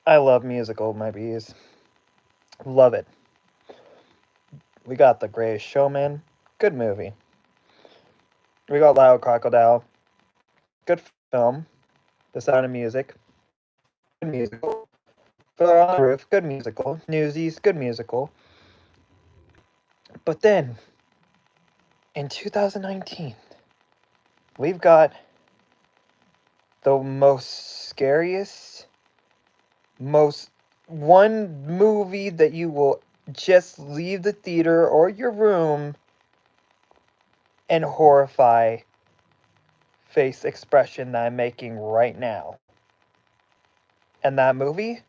I love musical, my bees. Love it. We got The Greatest Showman. Good movie. We got Loud Crocodile. Good film. The Sound of Music. Good musical. Fiddler on the Roof. Good musical. Newsies. Good musical. But then, in 2019, we've got the most scariest, most one movie that you will just leave the theater or your room and horrify face expression that I'm making right now. And that movie,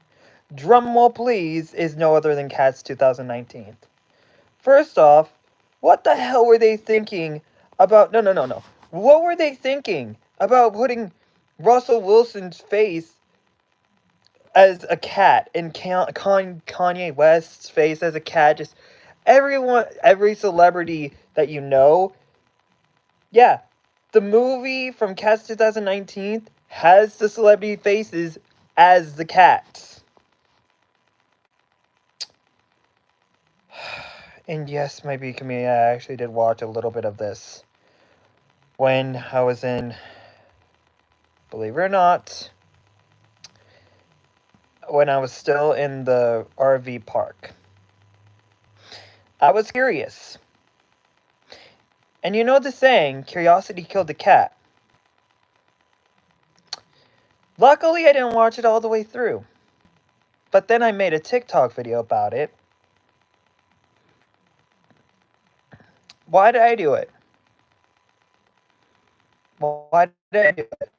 drumroll please, is no other than Cats 2019. First off, what the hell were they thinking about? No. What were they thinking about putting Russell Wilson's face as a cat and Kanye West's face as a cat? Just every celebrity that you know. Yeah, the movie from Cats 2019 has the celebrity faces as the cats. And yes, my B community, I actually did watch a little bit of this when I was in, believe it or not, when I was still in the RV park. I was curious. And you know the saying, curiosity killed the cat. Luckily, I didn't watch it all the way through. But then I made a TikTok video about it. Why did I do it? Why did I do it?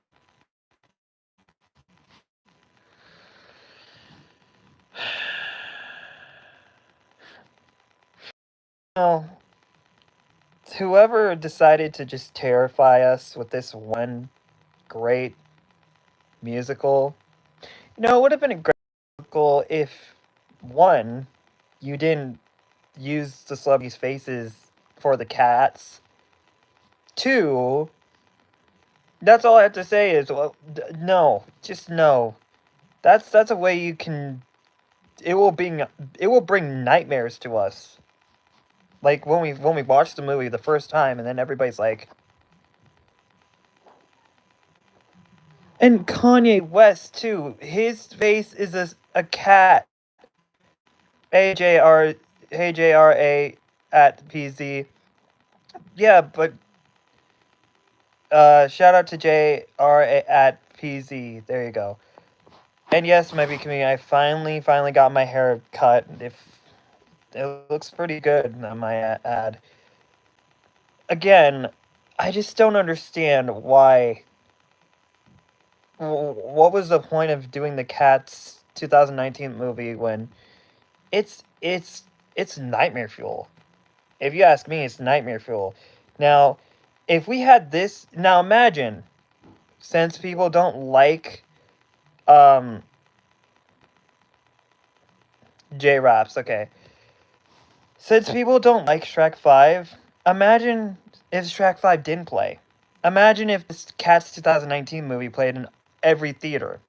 No. Whoever decided to just terrify us with this one great musical, it would have been a great musical if, one, you didn't use the celebrities' faces for the cats. Two, that's all I have to say is, well, no, just no. That's a way you can. It will bring nightmares to us. Like when we watched the movie the first time, and then everybody's like, and Kanye West too. His face is a cat. AJR AJRA at PZ. Yeah, but shout out to JRA at PZ. There you go. And yes, my B community, I finally got my hair cut. If it looks pretty good, I might add. Again, I just don't understand why. What was the point of doing the Cats 2019 movie when it's nightmare fuel? If you ask me, it's nightmare fuel. Now, if we had this, now imagine, since people don't like um J-Raps, okay. Since people don't like Shrek 5, imagine if Shrek 5 didn't play. Imagine if this Cats 2019 movie played in every theater.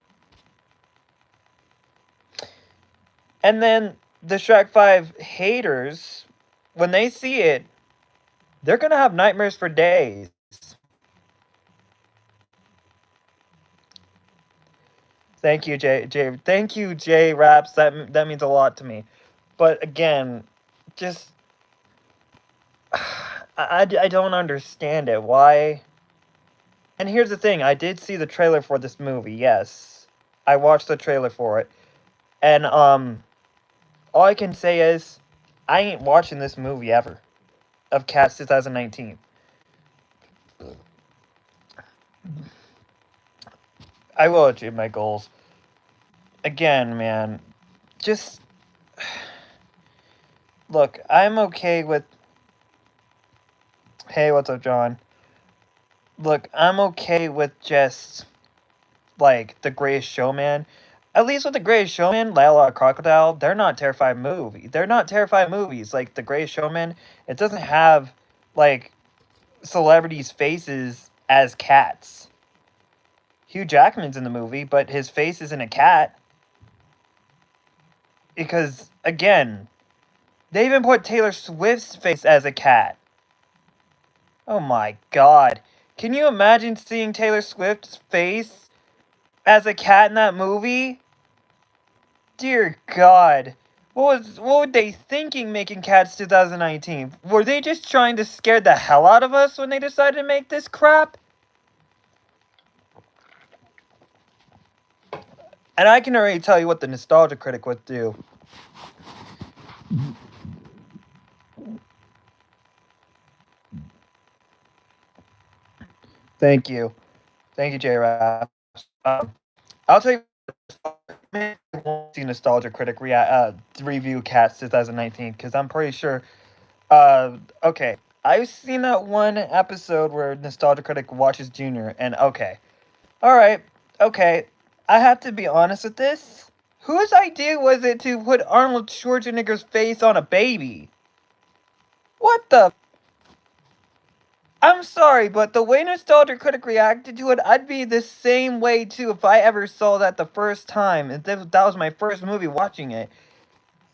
And then the Shrek 5 haters, when they see it, they're gonna have nightmares for days. Thank you, J. Thank you, J. Raps. That means a lot to me. But again, just I don't understand it. Why? And here's the thing: I did see the trailer for this movie. Yes, I watched the trailer for it, and all I can say is, I ain't watching this movie ever, of Cats 2019. I will achieve my goals. Again, man, just look. I'm okay with. Hey, what's up, John? Look, I'm okay with just like The Greatest Showman. At least with The Greatest Showman, Lala Crocodile, they're not terrifying movies. They're not terrifying movies. Like The Greatest Showman, it doesn't have like celebrities' faces as cats. Hugh Jackman's in the movie, but his face isn't a cat. Because, again, they even put Taylor Swift's face as a cat. Oh my god. Can you imagine seeing Taylor Swift's face as a cat in that movie? Dear God. What were they thinking making Cats 2019? Were they just trying to scare the hell out of us when they decided to make this crap? And I can already tell you what the Nostalgia Critic would do. Thank you. Thank you, J-Rap. I'll tell you, I won't see Nostalgia Critic review Cats 2019 because I'm pretty sure. Okay, I've seen that one episode where Nostalgia Critic watches Junior, and okay, all right, okay, I have to be honest with this. Whose idea was it to put Arnold Schwarzenegger's face on a baby? What the? I'm sorry, but the way Nostalgia Critic reacted to it, I'd be the same way too if I ever saw that the first time. If that was my first movie watching it.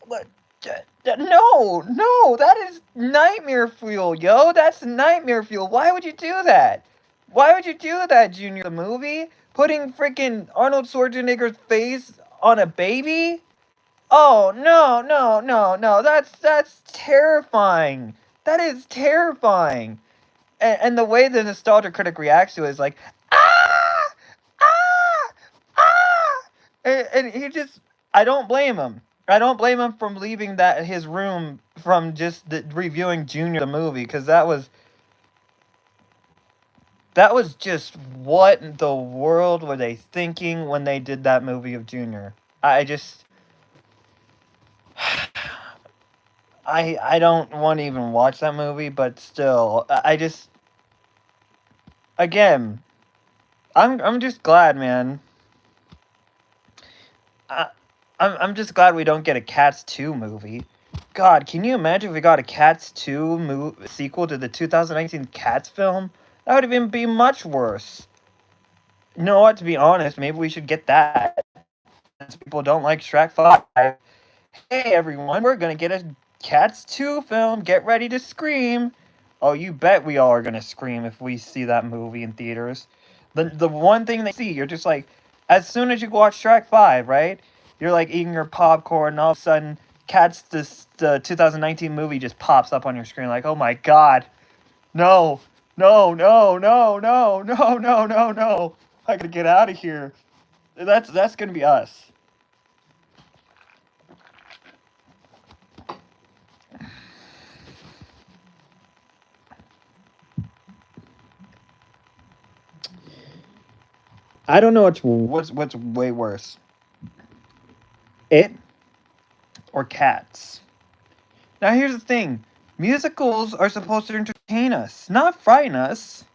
But, no, that is nightmare fuel, yo. That's nightmare fuel. Why would you do that? Why would you do that, Junior? The movie? Putting freaking Arnold Schwarzenegger's face on a baby? Oh, no. That's terrifying. That is terrifying. And the way the Nostalgia Critic reacts to it is like, ah, ah, ah, and he just, I don't blame him. I don't blame him from leaving his room from just reviewing Junior the movie because that was just what in the world were they thinking when they did that movie of Junior? I just I don't want to even watch that movie, but still, I just again, I'm just glad, man. I, I'm just glad we don't get a Cats 2 movie. God, can you imagine if we got a Cats 2 sequel to the 2019 Cats film? That would even be much worse. You know what, to be honest, maybe we should get that. Since people don't like Shrek 5. Hey everyone, we're gonna get a Cats 2 film. Get ready to scream. Oh, you bet we all are gonna scream if we see that movie in theaters. The one thing they see, you're just like, as soon as you watch Shrek 5, right? You're like eating your popcorn, and all of a sudden, the 2019 movie just pops up on your screen, like, oh my god, no, no. I gotta get out of here. That's gonna be us. I don't know what's way worse. It or Cats. Now here's the thing. Musicals are supposed to entertain us, not frighten us.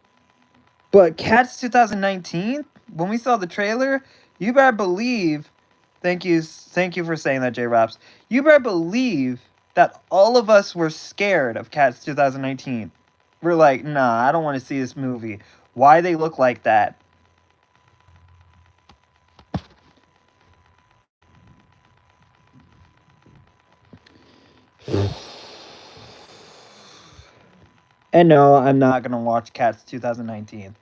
But Cats 2019, when we saw the trailer, you better believe, thank you for saying that, J Raps. You better believe that all of us were scared of Cats 2019. We're like, nah, I don't want to see this movie. Why they look like that? And no, I'm not gonna watch Cats 2019.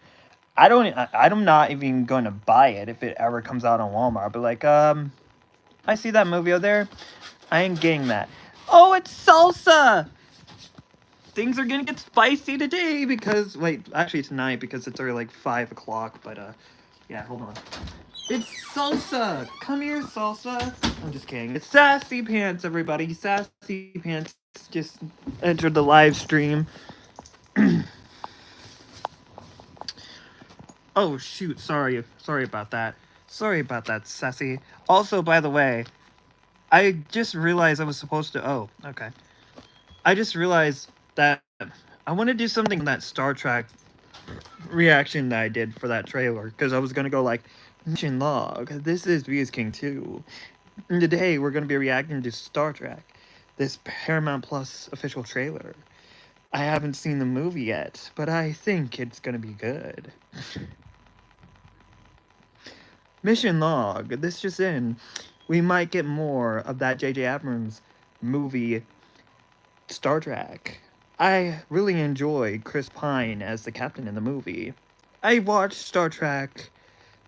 I'm not even going to buy it if it ever comes out on Walmart. But like, I see that movie over there. I ain't getting that. Oh, it's salsa. Things are gonna get spicy today because wait, actually tonight because it's already like 5 o'clock. But yeah, hold on. It's salsa. Come here, salsa. I'm just kidding. It's Sassy Pants, everybody. Sassy Pants just entered the live stream. Oh shoot, sorry about that. Sorry about that, Sassy. Also, by the way, I just realized I was supposed to. Oh, okay. I just realized that I want to do something in that Star Trek reaction that I did for that trailer because I was gonna go like, mission log. This is V's King 2. And today we're gonna be reacting to Star Trek, this Paramount Plus official trailer. I haven't seen the movie yet, but I think it's gonna be good. Mission log. This just in. we might get more of that J.J. Abrams movie, Star Trek. I really enjoy Chris Pine as the captain in the movie. I watched Star Trek,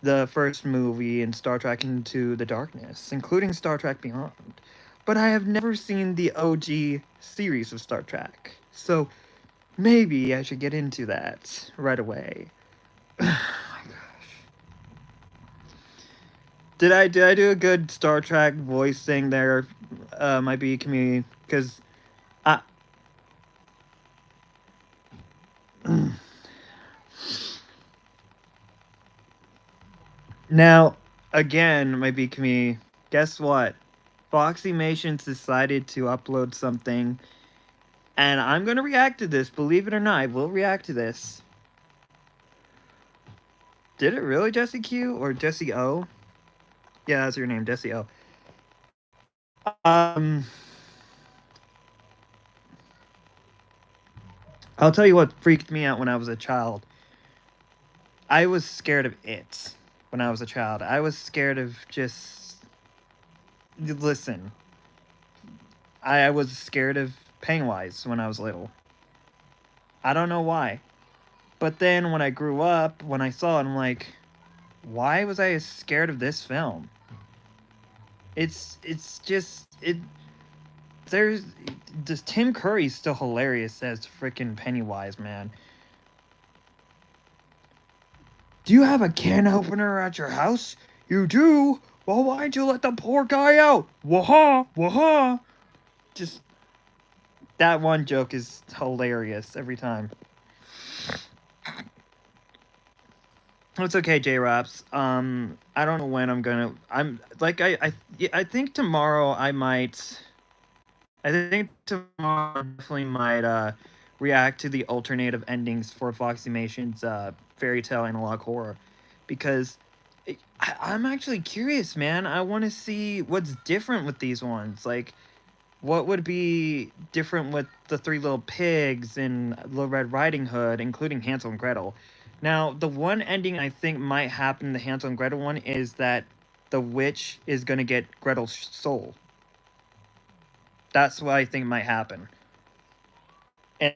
the first movie, and Star Trek Into the Darkness, including Star Trek Beyond. But I have never seen the OG series of Star Trek. So maybe I should get into that right away. Oh my gosh. Did I do a good Star Trek voice thing there? Might be community because I now again might be community. Guess what? Foxymations decided to upload something, and I'm gonna react to this. Believe it or not, I will react to this. Did it really, Jesse Q or Jesse O? Yeah, that's your name, Jesse O. Um, I'll tell you what freaked me out when I was a child. I was scared of it when I was a child. I was scared of just. Listen, I was scared of Pennywise when I was little. I don't know why. But then when I grew up, when I saw it, I'm like, why was I scared of this film? It's just it. There's just Tim Curry's still hilarious as freaking Pennywise, man. Do you have a can opener at your house? You do? Well, why'd you let the poor guy out? Waha, waha. Just that one joke is hilarious every time. It's okay, J Raps. I don't know when I'm gonna. I'm like I think tomorrow I might. I think tomorrow I definitely might react to the alternative endings for Foxymation's fairy tale analog horror, because I'm actually curious, man. I want to see what's different with these ones. Like, what would be different with the Three Little Pigs and Little Red Riding Hood, including Hansel and Gretel? Now, the one ending I think might happen in the Hansel and Gretel one is that the witch is going to get Gretel's soul. That's what I think might happen.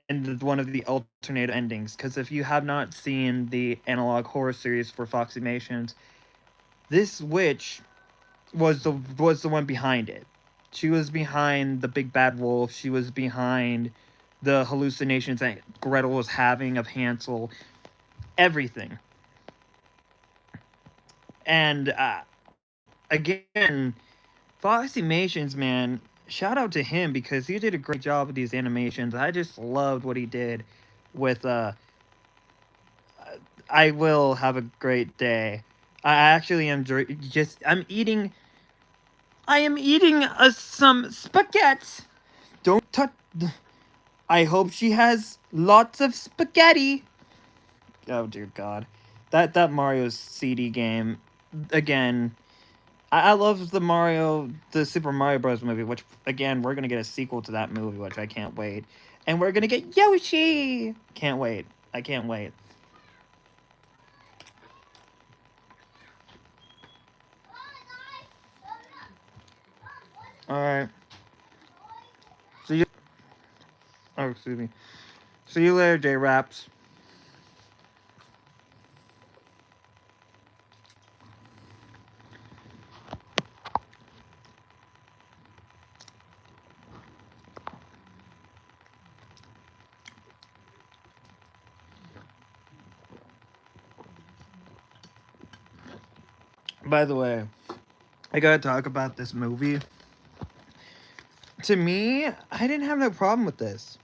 And one of the alternate endings, because if you have not seen the analog horror series for Foxymations, this witch was the one behind it. She was behind the big bad wolf. She was behind the hallucinations that Gretel was having of Hansel. Everything. And again, Foxymations, man, shout out to him because he did a great job with these animations. I just loved what he did with I will have a great day. I actually am just I am eating some spaghetti. Don't touch. I hope she has lots of spaghetti. Oh dear God, that Mario CD game again. I love the Super Mario Bros. Movie, which again we're gonna get a sequel to that movie, which I can't wait, and we're gonna get Yoshi. Can't wait. I can't wait. All right. See you. Oh, excuse me. See you later, J Raps. By the way, I gotta talk about this movie. To me, I didn't have no problem with this.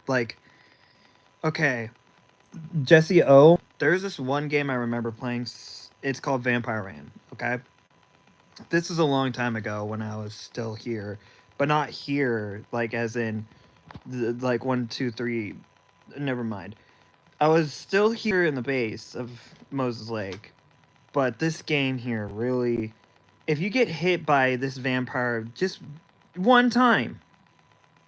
Like, okay, Jesse O. There's this one game I remember playing. It's called Vampire Ran. Okay, this is a long time ago when I was still here, but not here like as in like 1, 2, 3. Never mind. I was still here in the base of Moses Lake, but this game here really, if you get hit by this vampire just one time,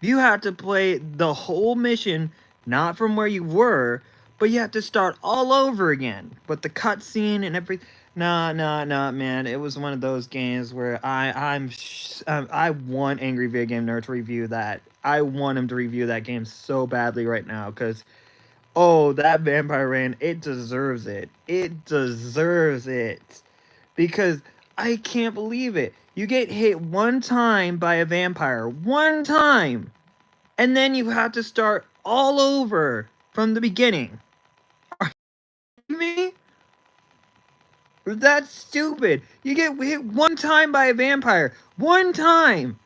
You have to play the whole mission, not from where you were, but you have to start all over again with the cutscene and everything. Nah, man. It was one of those games where I want Angry Video Game Nerd to review that. I want him to review that game so badly right now because oh, that Vampire Rain, it deserves it. It deserves it because I can't believe it. You get hit one time by a vampire, one time, and then you have to start all over from the beginning. Are you kidding me? That's stupid. You get hit one time by a vampire, one time.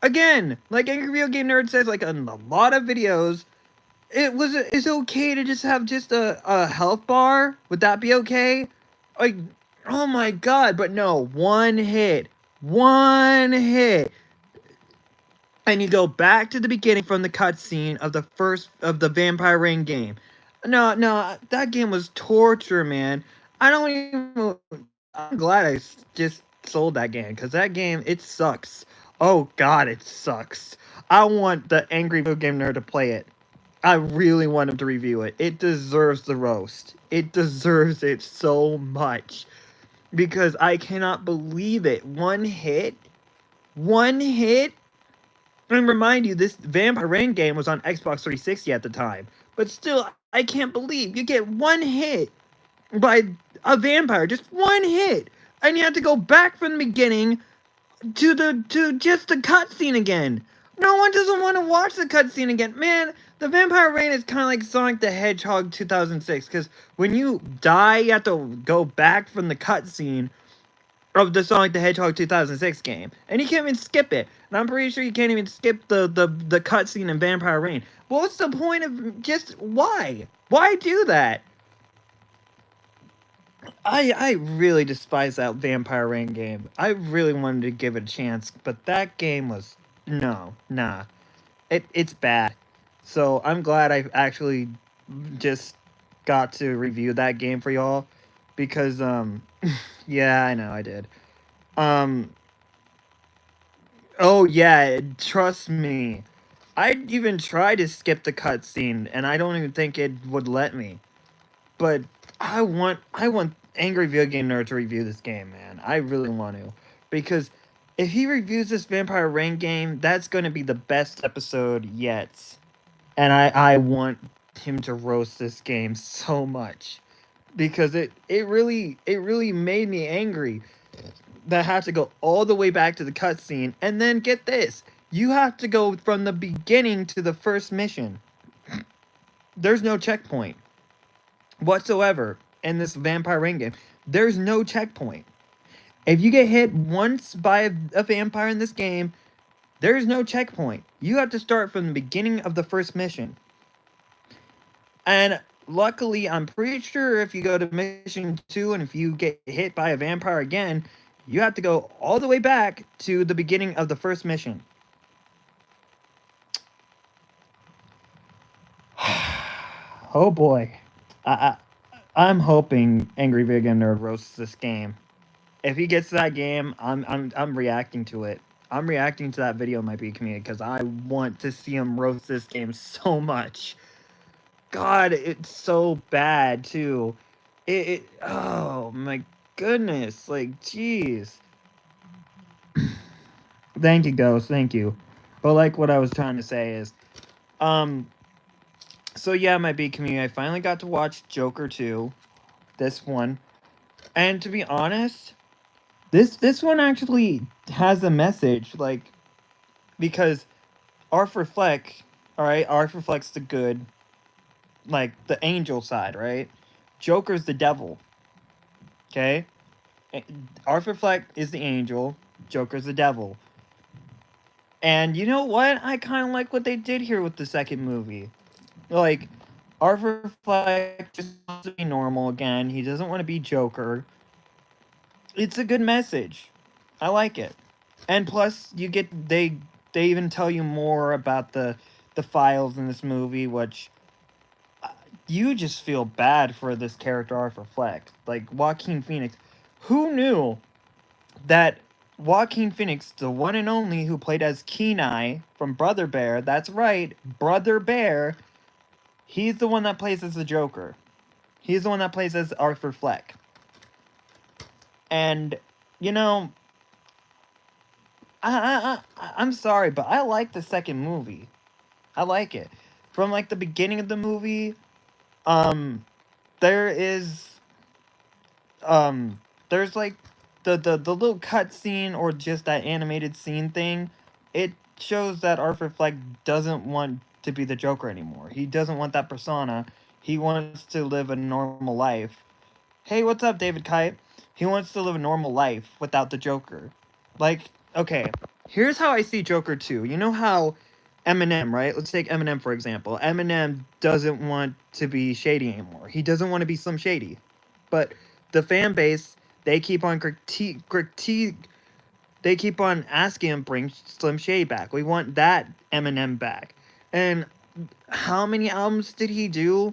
Again, like Angry Video Game Nerd says, like in a lot of videos, it's okay to just have just a health bar. Would that be okay? Like, oh my god, but no, one hit, and you go back to the beginning from the cutscene of the first of the Vampire Ring game. No, that game was torture, man. I don't even. I'm glad I just sold that game because that game it sucks. Oh god, it sucks. I want the Angry Video Game Nerd to play it. I really want him to review it. It deserves the roast. It deserves it so much because I cannot believe it. One hit. And remind you, this Vampire Rain game was on Xbox 360 at the time. But still, I can't believe you get one hit by a vampire, just one hit, and you have to go back from the beginning to just the cutscene again. No one doesn't want to watch the cutscene again. Man, the Vampire Rain is kind of like Sonic the Hedgehog 2006, because when you die, you have to go back from the cutscene of the Sonic the Hedgehog 2006 game, and you can't even skip it. And I'm pretty sure you can't even skip the cutscene in Vampire Rain. Well, what's the point of just why? Why do that? I really despise that Vampire Rain game. I really wanted to give it a chance, but that game was nah. It's bad. So I'm glad I actually just got to review that game for y'all because yeah, I know I did. Um oh yeah, trust me. I even tried to skip the cutscene and I don't even think it would let me. But I want Angry Video Game Nerd to review this game, man. I really want to. Because if he reviews this Vampire Rain game, that's gonna be the best episode yet. And I want him to roast this game so much. Because it really made me angry that I have to go all the way back to the cutscene and then get this. You have to go from the beginning to the first mission. There's no checkpoint whatsoever in this Vampire Ring game. There's no checkpoint. If you get hit once by a vampire in this game, there's no checkpoint. You have to start from the beginning of the first mission. And luckily, I'm pretty sure if you go to mission 2 and if you get hit by a vampire again, you have to go all the way back to the beginning of the first mission. Oh boy. I'm hoping Angry Video Game Nerd roasts this game. If he gets to that game, I'm reacting to it. I'm reacting to that video in my B community because I want to see him roast this game so much. God, it's so bad too. Oh my goodness, like jeez. Thank you, Ghost. Thank you. But like what I was trying to say is, um, so yeah, my B community, I finally got to watch Joker 2, this one, and to be honest, this one actually has a message, like because Arthur Fleck, all right, Arthur Fleck's the good, like the angel side, right? Joker's the devil. Okay, Arthur Fleck is the angel, Joker's the devil. And you know what? I kind of like what they did here with the second movie. Like, Arthur Fleck just wants to be normal again. He doesn't want to be Joker. It's a good message. I like it. And plus, you get they even tell you more about the files in this movie, which you just feel bad for this character Arthur Fleck, like Joaquin Phoenix. Who knew that Joaquin Phoenix, the one and only who played as Kenai from Brother Bear. That's right, Brother Bear. He's the one that plays as the Joker. He's the one that plays as Arthur Fleck. And you know, I'm sorry, but I like the second movie. I like it. From like the beginning of the movie, um, there is um there's like the little cut scene or just that animated scene thing. It shows that Arthur Fleck doesn't want to be the Joker anymore. He doesn't want that persona. He wants to live a normal life. Hey, what's up, David Kite? He wants to live a normal life without the Joker. Like, okay, here's how I see Joker 2. You know how Eminem, right? Let's take Eminem for example. Eminem doesn't want to be shady anymore. He doesn't want to be Slim Shady. But the fan base, they keep on they keep on asking him bring Slim Shady back. We want that Eminem back. And how many albums did he do?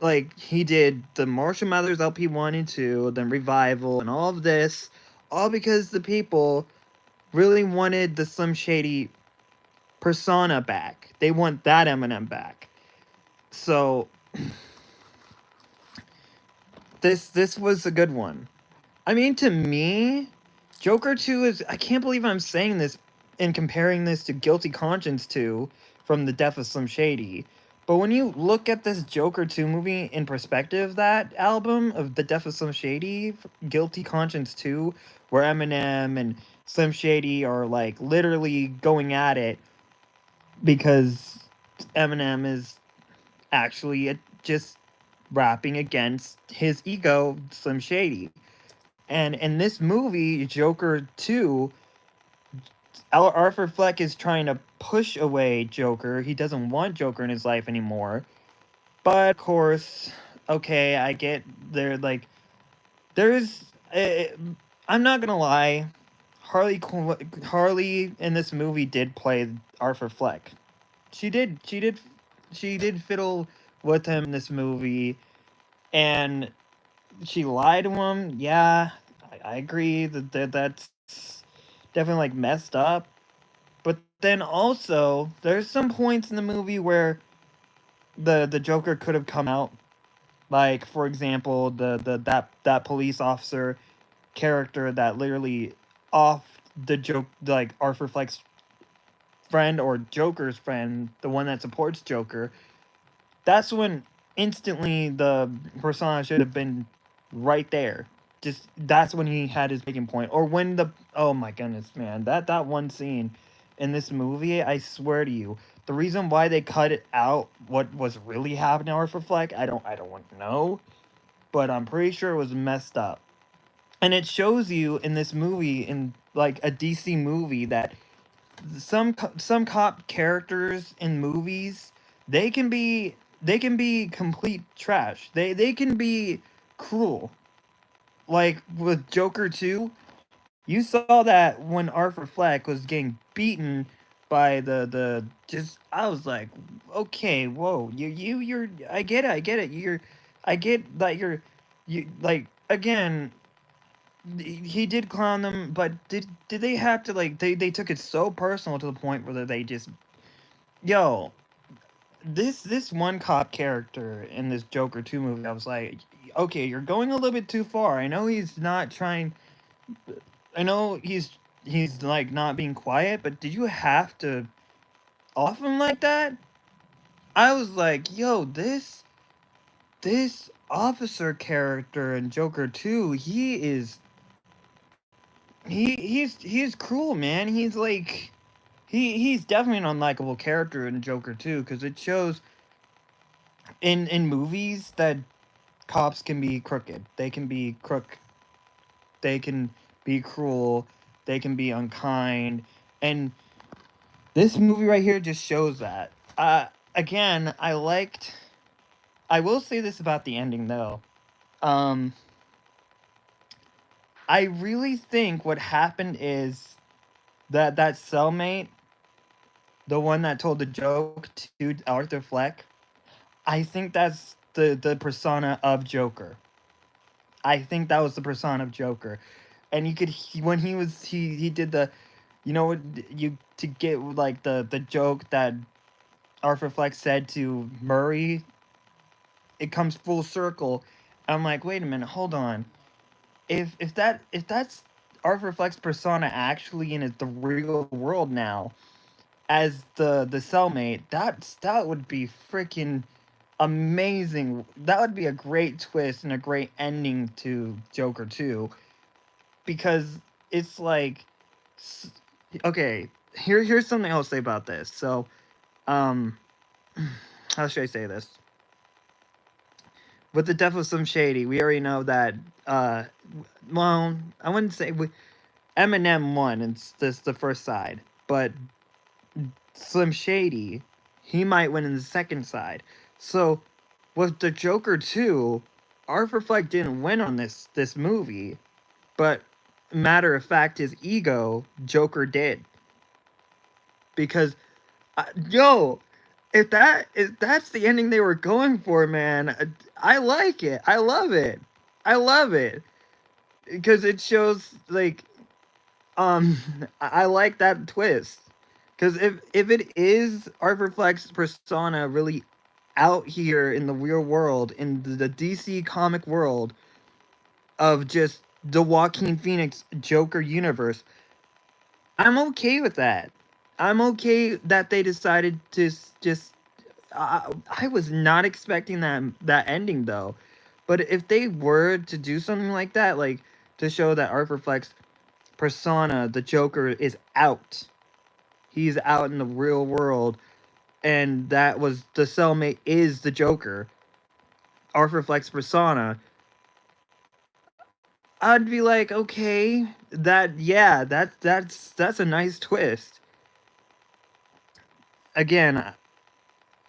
Like he did the Marshall Mathers LP 1 and 2, then Revival and all of this, all because the people really wanted the Slim Shady persona back. They want that Eminem back. So this was a good one. I mean, to me, Joker 2 is, I can't believe I'm saying this and comparing this to Guilty Conscience 2 from the Death of Slim Shady. But when you look at this Joker 2 movie in perspective, that album of The Death of Slim Shady, Guilty Conscience 2, where Eminem and Slim Shady are like literally going at it because Eminem is actually just rapping against his ego, Slim Shady. And in this movie, Joker 2, Arthur Fleck is trying to push away Joker. He doesn't want Joker in his life anymore. But of course, okay, I get there. Like, there's, I'm not gonna lie, Harley in this movie did play Arthur Fleck. She did, she did, she did fiddle with him in this movie, and she lied to him. Yeah, I agree that's definitely like messed up. But then also, there's some points in the movie where the Joker could have come out. Like for example, that police officer character that literally off the joke, like Arthur Fleck's friend or Joker's friend, the one that supports Joker. That's when instantly the persona should have been right there. Just that's when he had his breaking point, or when the, oh my goodness, man, that one scene in this movie, I swear to you, the reason why they cut it out, what was really happening to Arthur Fleck, I don't want to know, but I'm pretty sure it was messed up, and it shows you in this movie, in like a DC movie, that some cop characters in movies, they can be complete trash. They can be cruel. Like with Joker 2, you saw that when Arthur Fleck was getting beaten by the just, I was like, okay, whoa, you're, I get it. I get that you like, again, he did clown them, but did they have to, like, they took it so personal to the point where they just, yo, this one cop character in this Joker 2 movie, I was like, okay, you're going a little bit too far. I know he's not trying, I know he's like not being quiet, but did you have to off him like that? I was like, yo, this officer character in Joker 2, he's cruel, man. He's like, he's definitely an unlikable character in Joker 2, because it shows in movies that cops can be crooked. They can be they can be cruel, they can be unkind, and this movie right here just shows that. Again, I will say this about the ending though. Um, I really think what happened is that cellmate, the one that told the joke to Arthur Fleck, I think that's the persona of Joker. I think that was the persona of Joker. and you could when he did the, you to get like the joke that Arthur Fleck said to Murray, it comes full circle. I'm like, wait a minute, hold on. If that's Arthur Fleck's persona actually in the real world now, as the cellmate, that would be freaking amazing. That would be a great twist and a great ending to Joker 2, because it's like okay, here's something I'll say about this. So, um how should I say this? With the death of Slim Shady, we already know that uh well, I wouldn't say Eminem won, it's this the first side, but Slim Shady, he might win in the second side. So with the Joker 2, Arthur Fleck didn't win on this movie, but matter of fact, his ego, Joker did. Because yo, if that's the ending they were going for, man, I like it. I love it. I love it because it shows like um I like that twist. Because if it is Arthur Fleck's persona really out here in the real world, in the DC comic world of just the Joaquin Phoenix Joker universe, I'm okay with that. I'm okay that they decided to just. I was not expecting that ending though, but if they were to do something like that, like to show that Arthur Fleck's persona, the Joker, is out. He's out in the real world, and that was the cellmate is the Joker, Arthur Fleck's persona. I'd be like, okay, that's a nice twist. Again,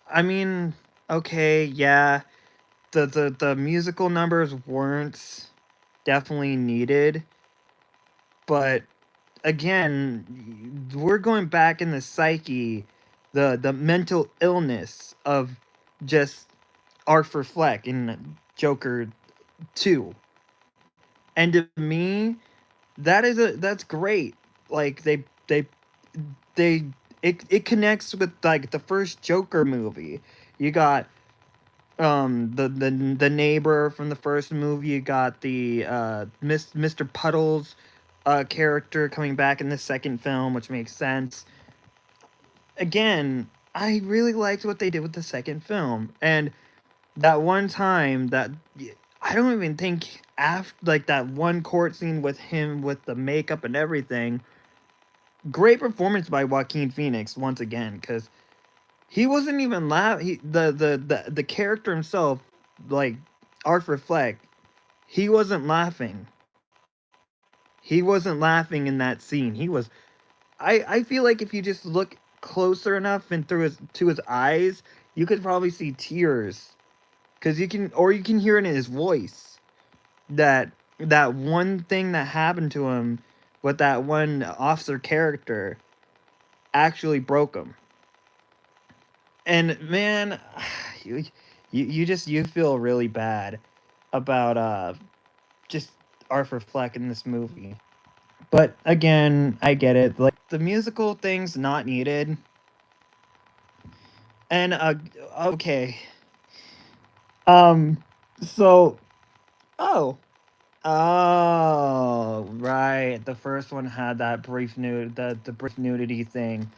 I mean, okay, yeah, the musical numbers weren't definitely needed, but again, we're going back in the psyche, the mental illness of just Arthur Fleck in Joker 2. And to me, that's great. Like they it connects with like the first Joker movie. You got the neighbor from the first movie. You got the Mr. Puddles character coming back in the second film, which makes sense. Again, I really liked what they did with the second film, and that one time that I don't even think after like that one court scene with him with the makeup and everything. Great performance by Joaquin Phoenix once again, because he wasn't even laugh. The character himself, like Arthur Fleck, he wasn't laughing. He wasn't laughing in that scene. He was. I feel like if you just look closer enough and through his to his eyes, you could probably see tears, because you can hear it in his voice that one thing that happened to him with that one officer character actually broke him. And man, you feel really bad about just Arthur Fleck in this movie. But again, I get it. Like the musical thing's not needed. And okay. Um so oh. Oh, right. The first one had that brief the brief nudity thing,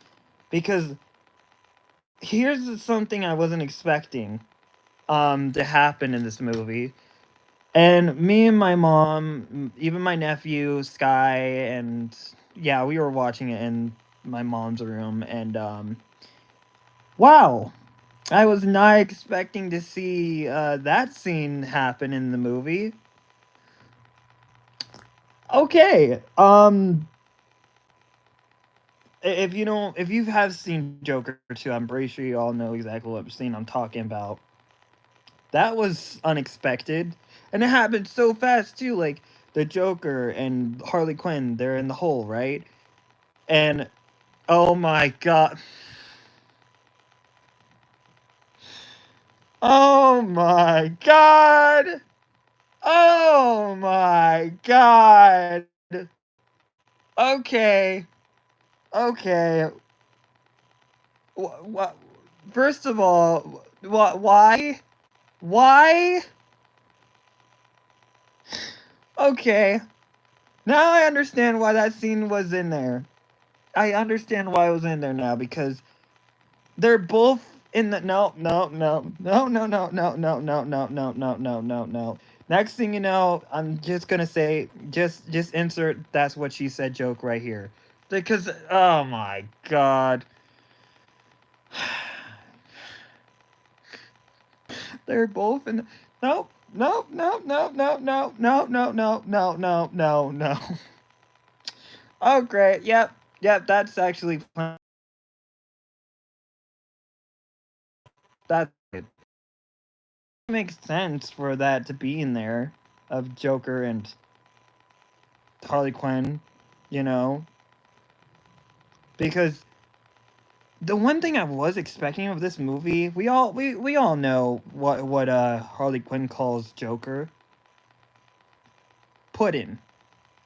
because here's something I wasn't expecting to happen in this movie. And me and my mom, even my nephew Sky, and yeah, we were watching it in my mom's room, and wow, I was not expecting to see that scene happen in the movie. Okay, if you have seen Joker 2, I'm pretty sure you all know exactly what scene I'm talking about. That was unexpected, and it happened so fast too. Like the Joker and Harley Quinn, they're in the hole, right? And oh my god, oh my god, oh my god! Okay. Okay. What? First of all, why? Why? Okay. Now I understand why that scene was in there. I understand why it was in there now, because they're both in the no. Next thing you know, I'm just gonna say just insert that's what she said joke right here. Because oh my god. They're both in the, nope. Nope, nope, nope, nope, nope, nope, nope, nope, no, no, no, no. Oh great, yep, yep, that's actually that's it. Makes sense for that to be in there of Joker and Harley Quinn, you know, because the one thing I was expecting of this movie, we all know what Harley Quinn calls Joker, pudding.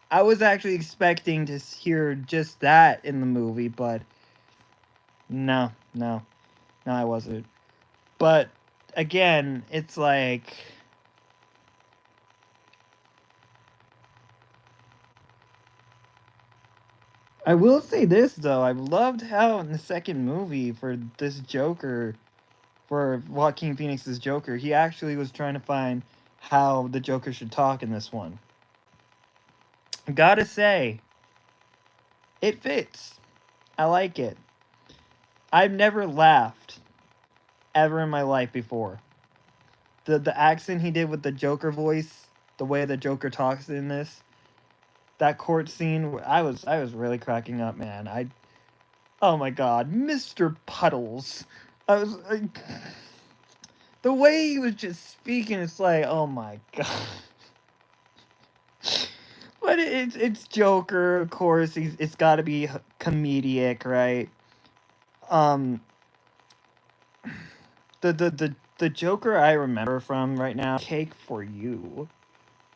I was actually expecting to hear just that in the movie, but no, I wasn't. But again, it's like I will say this though, I loved how in the second movie for this Joker, for Joaquin Phoenix's Joker, he actually was trying to find how the Joker should talk in this one. Gotta say, it fits. I like it. I've never laughed ever in my life before. The accent he did with the Joker voice, the way the Joker talks in this, that court scene, I was really cracking up, man. Oh my god, Mr. Puddles. I was like, the way he was just speaking, it's like, oh my god. But it's Joker, of course. It's got to be comedic, right? Um, the Joker I remember from right now, Cake for You.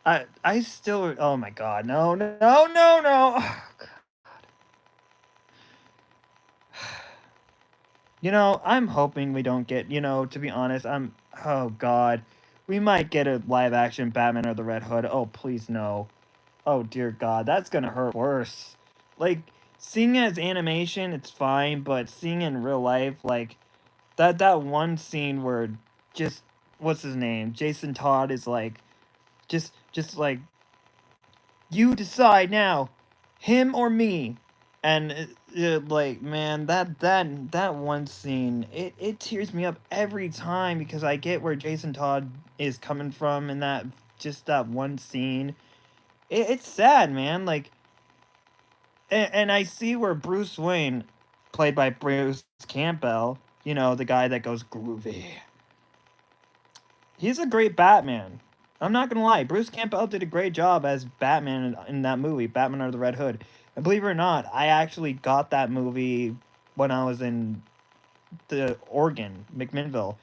I still, oh my god, no. You know, I'm hoping we don't get, you know, to be honest, oh god, we might get a live action Batman or the Red Hood. Oh, please no. Oh dear god, that's gonna hurt worse. Like, seeing it as animation, it's fine, but seeing it in real life, like, that one scene where just, what's his name? Jason Todd is like, just like, you decide now, him or me. And like, man, that one scene, it tears me up every time because I get where Jason Todd is coming from in that, just that one scene. It's sad, man. Like, and I see where Bruce Wayne, played by Bruce Campbell, you know, the guy that goes groovy. He's a great Batman. I'm not gonna lie, Bruce Campbell did a great job as Batman in that movie, Batman or the Red Hood. And believe it or not, I actually got that movie when I was in the Oregon, McMinnville,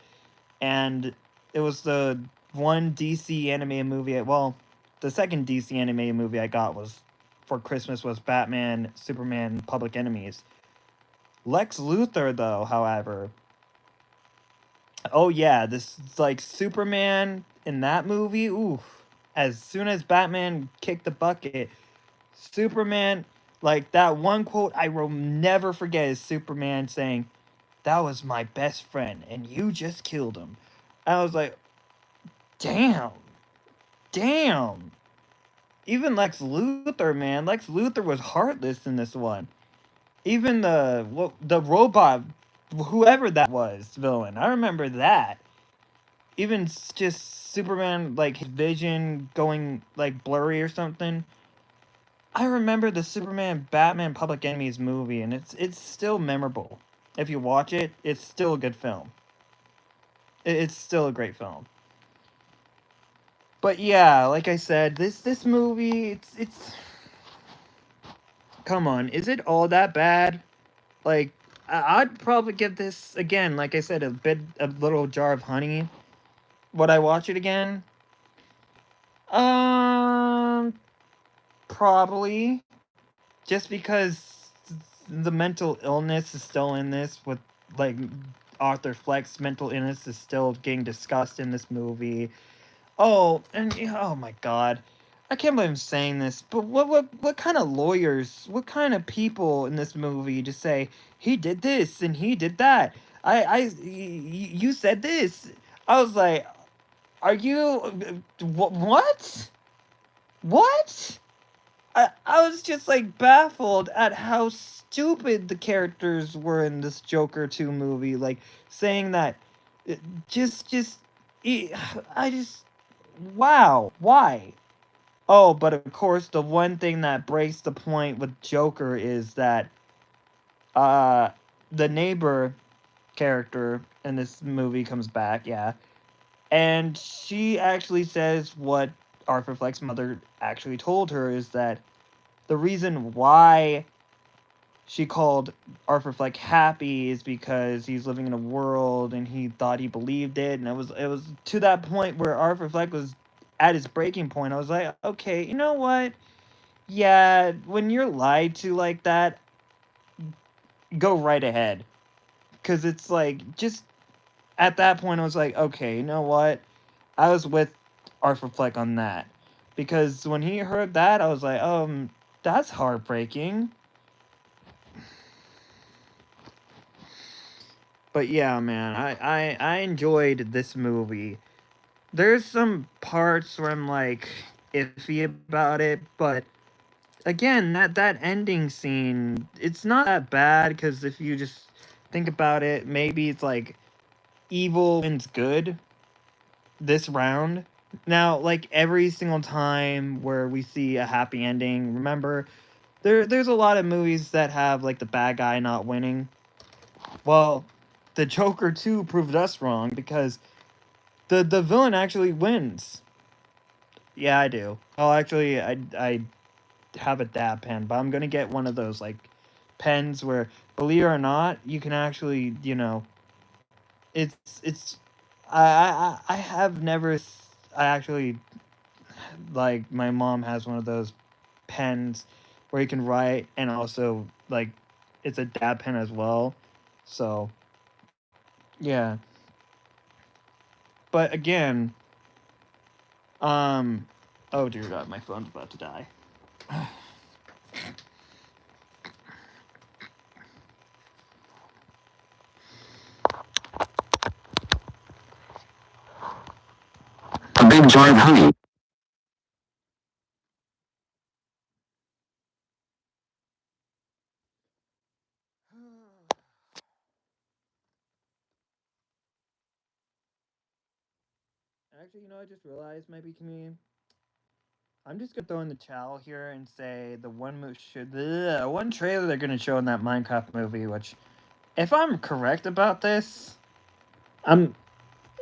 and it was the one DC animated movie. Well, the second DC animated movie I got was for Christmas was Batman, Superman, Public Enemies. Lex Luthor, though, however, oh yeah, this like Superman in that movie. Oof! As soon as Batman kicked the bucket, Superman, like that one quote I will never forget is Superman saying, "That was my best friend, and you just killed him." I was like, "Damn, damn." Even Lex Luthor, man, Lex Luthor was heartless in this one. Even the robot, whoever that was, villain, I remember that. Even just Superman, like his vision going like blurry or something. I remember the Superman Batman Public Enemies movie, and it's still memorable. If you watch it, it's still a good film. It's still a great film. But yeah, like I said, this movie, it's come on, is it all that bad? Like, I'd probably give this again, like I said, a little jar of honey. Would I watch it again? Um, probably. just because the mental illness is still in this, with like Arthur Fleck's mental illness is still getting discussed in this movie. Oh, and oh my god. I can't believe I'm saying this, but what kind of lawyers, what kind of people in this movie just say he did this and he did that? You said this. I was like, are you what? What? I was just like baffled at how stupid the characters were in this Joker 2 movie, like saying that uh, just e- I just wow, why? Oh, but of course the one thing that breaks the point with Joker is that uh the neighbor character in this movie comes back, yeah. And she actually says what Arthur Fleck's mother actually told her, is that the reason why she called Arthur Fleck happy is because he's living in a world and he thought he believed it, and it was to that point where Arthur Fleck was at his breaking point. I was like, okay, you know what? Yeah, when you're lied to like that, go right ahead, because it's like just at that point I was like, okay, you know what? I was with Arthur Fleck on that, because when he heard that, I was like, that's heartbreaking. But yeah, man, I enjoyed this movie. There's some parts where I'm like iffy about it, but again, that ending scene, it's not that bad, because if you just think about it, maybe it's like evil wins good this round. Now, like every single time where we see a happy ending, remember there's a lot of movies that have like the bad guy not winning. Well, the Joker 2 proved us wrong, because the villain actually wins. Yeah, I do. Oh, actually, I have a dab pen, but I'm gonna get one of those like pens where, believe it or not, you can actually, it's I have never I actually, like, my mom has one of those pens where you can write, and also like it's a dab pen as well. So yeah, but again, um, oh dear God, my phone's about to die. A big jar of honey. Actually, I just realized, maybe comedian. I'm just gonna throw in the towel here and say the one trailer they're gonna show in that Minecraft movie. Which, if I'm correct about this, I'm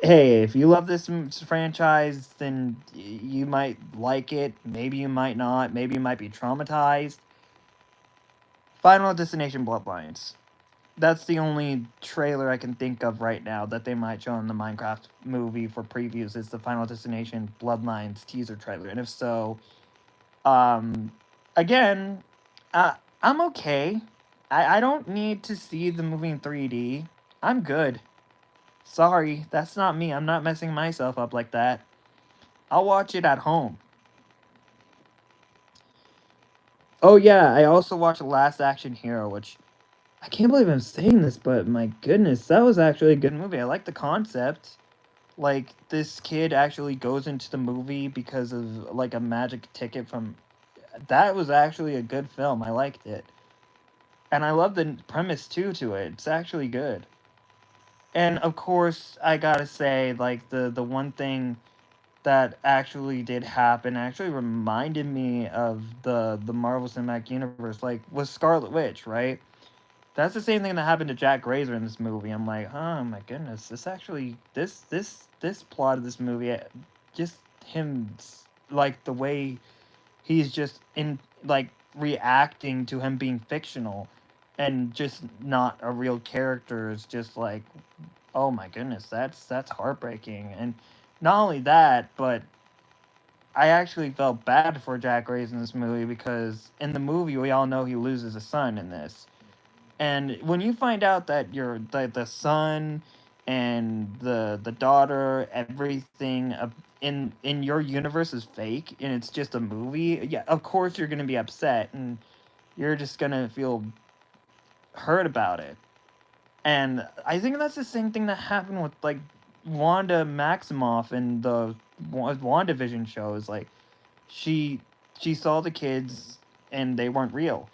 hey, if you love this franchise, then you might like it. Maybe you might not. Maybe you might be traumatized. Final Destination Bloodlines. That's the only trailer I can think of right now that they might show in the Minecraft movie for previews. Is the Final Destination Bloodlines teaser trailer, and if so, um, again, uh, I'm okay. I don't need to see the movie in 3D. I'm good. Sorry, that's not me. I'm not messing myself up like that. I'll watch it at home. Oh yeah, I also watched Last Action Hero, which I can't believe I'm saying this, but my goodness, that was actually a good movie. I like the concept. Like, this kid actually goes into the movie because of like a magic ticket from. That was actually a good film. I liked it. And I love the premise too to it. It's actually good. And of course, I gotta say, like, the one thing that actually did happen actually reminded me of the Marvel Cinematic Universe, like, was Scarlet Witch, right? That's the same thing that happened to Jack Grazer in this movie. I'm like, oh my goodness, this actually, this plot of this movie, just him, like the way he's just in, like, reacting to him being fictional and just not a real character, is just like, oh my goodness, that's heartbreaking. And not only that, but I actually felt bad for Jack Grace in this movie because in the movie we all know he loses a son in this. And when you find out that the son and the daughter, everything in your universe is fake and it's just a movie, yeah, of course you're gonna be upset and you're just gonna feel hurt about it. And I think that's the same thing that happened with like Wanda Maximoff in the WandaVision shows. Like she she saw the kids and they weren't real.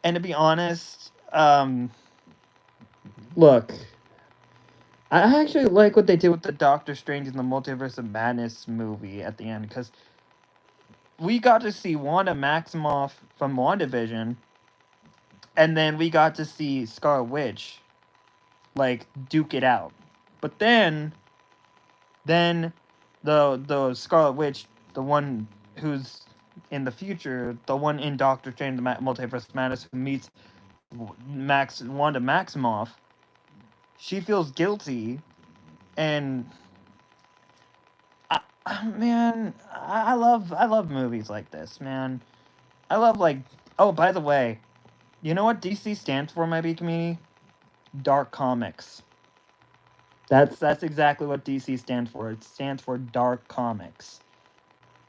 And to be honest, look, I actually like what they did with the Doctor Strange in the Multiverse of Madness movie at the end because we got to see Wanda Maximoff from WandaVision, and then we got to see Scarlet Witch like duke it out. But then the Scarlet Witch, the one who's in the future, the one in Doctor Strange the Multiverse of Madness who meets Wanda Maximoff, she feels guilty and man, I love movies like this, man. I love like oh by the way, you know what DC stands for, my B community? Dark Comics. That's exactly what DC stands for. It stands for Dark Comics.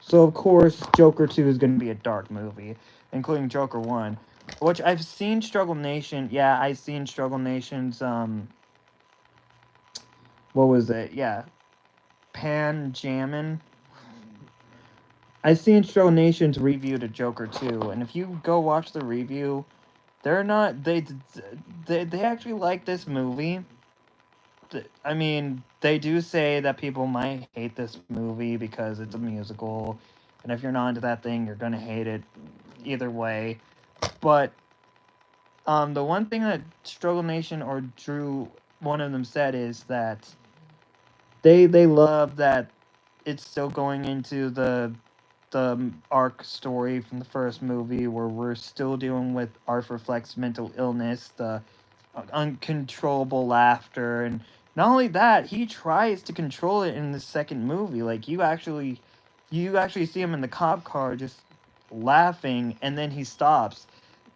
So of course Joker 2 is gonna be a dark movie, including Joker 1. Which I've seen Struggle Nation, yeah, I've seen Struggle Nation's what was it? Yeah. Pan Jammin'. I've seen Struggle Nation's review to Joker 2, and if you go watch the review, they're not they actually like this movie. I mean, they do say that people might hate this movie because it's a musical, and if you're not into that thing, you're gonna hate it either way. But the one thing that Struggle Nation or Drew, one of them said is that they love that it's still going into the arc story from the first movie where we're still dealing with Arthur Fleck's mental illness, the uncontrollable laughter, and not only that, he tries to control it in the second movie. Like you actually see him in the cop car just laughing, and then he stops.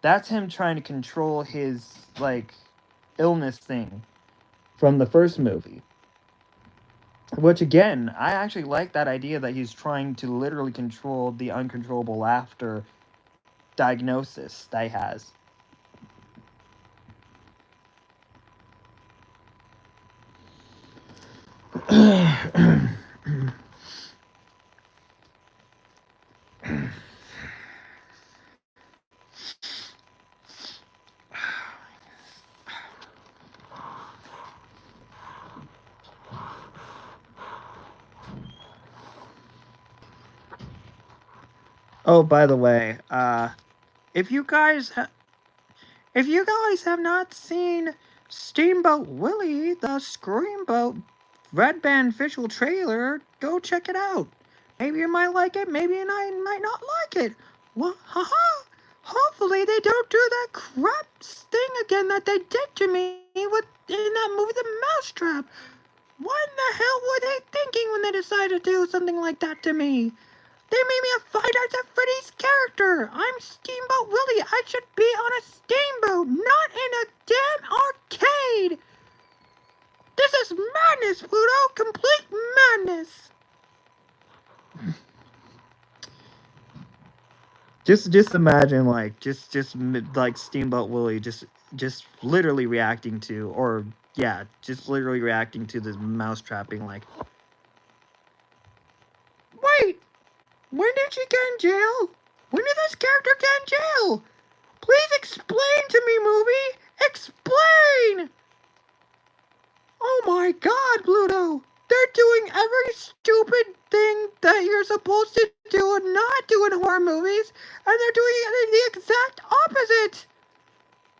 That's him trying to control his like illness thing from the first movie. Which again, I actually like that idea that he's trying to literally control the uncontrollable laughter diagnosis that he has. Oh, by the way, if you guys if you guys have not seen Steamboat Willie, the Screamboat Red Band official trailer, go check it out. Maybe you might like it, maybe you might not like it. Well, haha. Hopefully they don't do that crap thing again that they did to me with in that movie The Mousetrap. What in the hell were they thinking when they decided to do something like that to me? They made me a Five Nights at Freddy's character. I'm Steamboat Willie. I should be on a steamboat, not in a damn arcade. This is madness, Pluto. Complete madness. Just imagine like just like Steamboat Willie just literally reacting to, or yeah, just literally reacting to this mouse trapping like, wait, when did she get in jail? When did this character get in jail? Please explain to me, movie! Explain! Oh my god, Pluto! They're doing every stupid thing that you're supposed to do and not do in horror movies, and they're doing the exact opposite!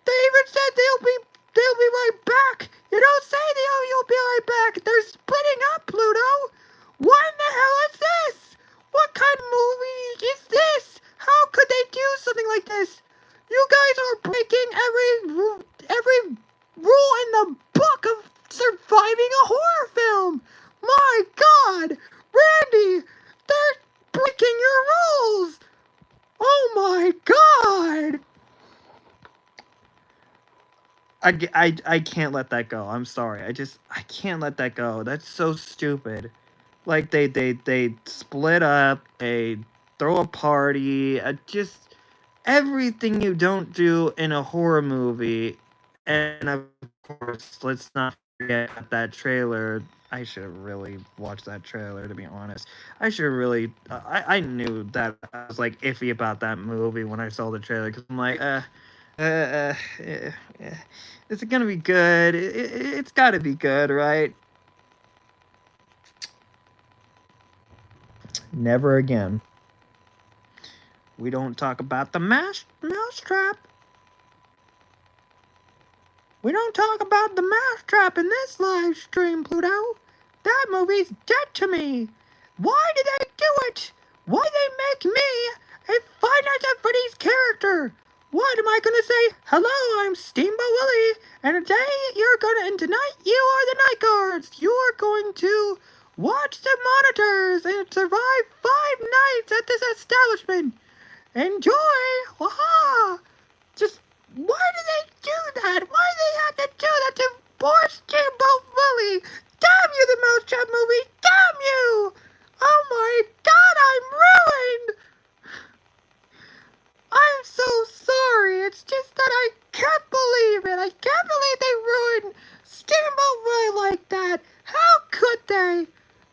They even said they'll be right back! You don't say you'll be right back! They're splitting up, Pluto! What in the hell is this? What kind of movie is this? How could they do something like this? You guys are breaking every rule in the book of surviving a horror film. My God, Randy, they're I can't let that go. I'm sorry. I can't let that go. That's so stupid. Like they split up, they throw a party, just everything you don't do in a horror movie. And of course, let's not forget that trailer. I should have really watched that trailer, to be honest. I should have really. I knew that I was like iffy about that movie when I saw the trailer because I'm like, uh, uh, uh, is it gonna be good? It's got to be good, right? Never again. We don't talk about the mousetrap. We don't talk about the mousetrap in this live stream, Pluto. That movie's dead to me. Why did they do it? Why they make me a Five Nights at Freddy's character? What am I gonna say? Hello, I'm Steamboat Willie, and tonight you are the night guards. You are going to watch the monitors and survive 5 nights at this establishment. Enjoy! Waha! Just why do they do that? Why do they have to do that to poor Steamboat Willie? Damn you, the Mousetrap movie! Damn you! Oh my God, I'm ruined! I'm so sorry. It's just that I can't believe it. I can't believe they ruined Steamboat Willie like that. How could they?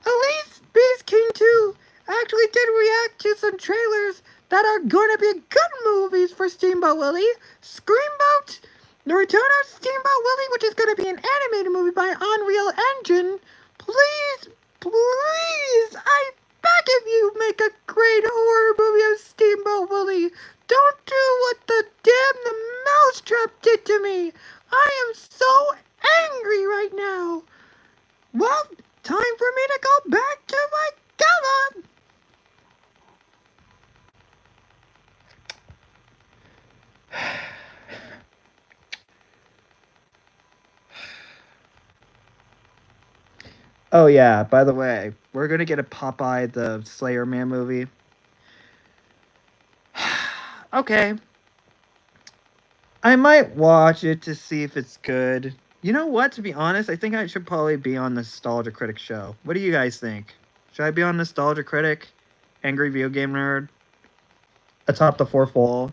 At least Beast King 2 actually did react to some trailers that are going to be good movies for Steamboat Willie. Screamboat, The Return of Steamboat Willie, which is going to be an animated movie by Unreal Engine. Please, please, I beg of you, make a great horror movie of Steamboat Willie. Don't do what the mousetrap did to me. I am so angry right now. Well, time for me to go back to my Camelot. Oh yeah, by the way, we're gonna get a Popeye the Slayer Man movie. Okay. I might watch it to see if it's good. You know what, to be honest, I think I should probably be on Nostalgia Critic show. What do you guys think? Should I be on Nostalgia Critic? Angry Video Game Nerd? Atop the Fourth Wall?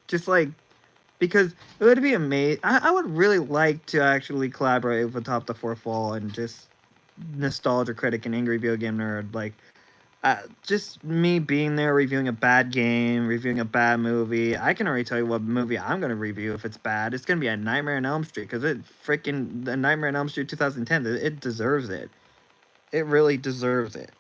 Just like, because it would be amazing. I would really like to actually collaborate with Atop the Fourth Wall and just Nostalgia Critic and Angry Video Game Nerd. Like, just me being there reviewing a bad game, reviewing a bad movie. I can already tell you what movie I'm going to review if it's bad. It's going to be A Nightmare on Elm Street because The Nightmare on Elm Street 2010, it deserves it. It really deserves it.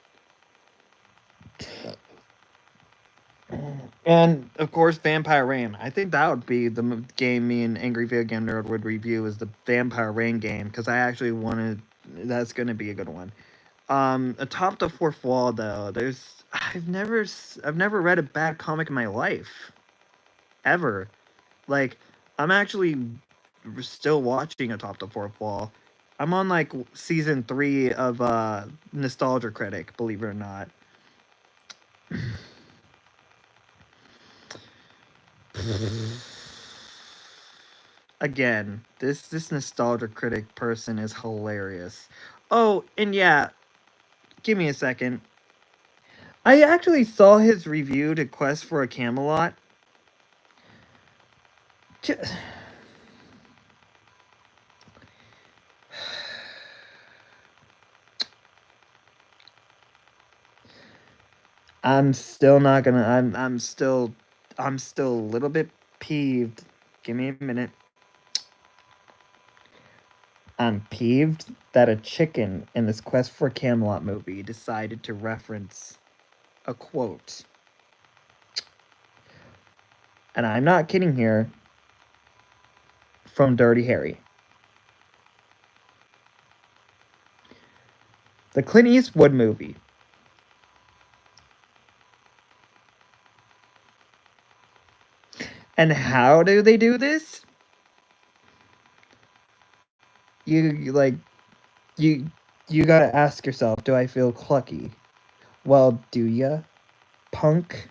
And, of course, Vampire Rain. I think that would be the game me and Angry Video Game Nerd would review is the Vampire Rain game because I actually wanted... That's going to be a good one. Atop the Fourth Wall, though, I've never read a bad comic in my life, ever. Like, I'm actually still watching Atop the Fourth Wall. I'm on like season 3 of Nostalgia Critic, believe it or not. Again, this Nostalgia Critic person is hilarious. Oh, and yeah, give me a second. I actually saw his review to Quest for a Camelot. I'm still not gonna. I'm still a little bit peeved. Give me a minute. I'm peeved that a chicken in this Quest for Camelot movie decided to reference a quote. And I'm not kidding here, from Dirty Harry. The Clint Eastwood movie. And how do they do this? You gotta ask yourself, do I feel clucky? Well, do ya, punk?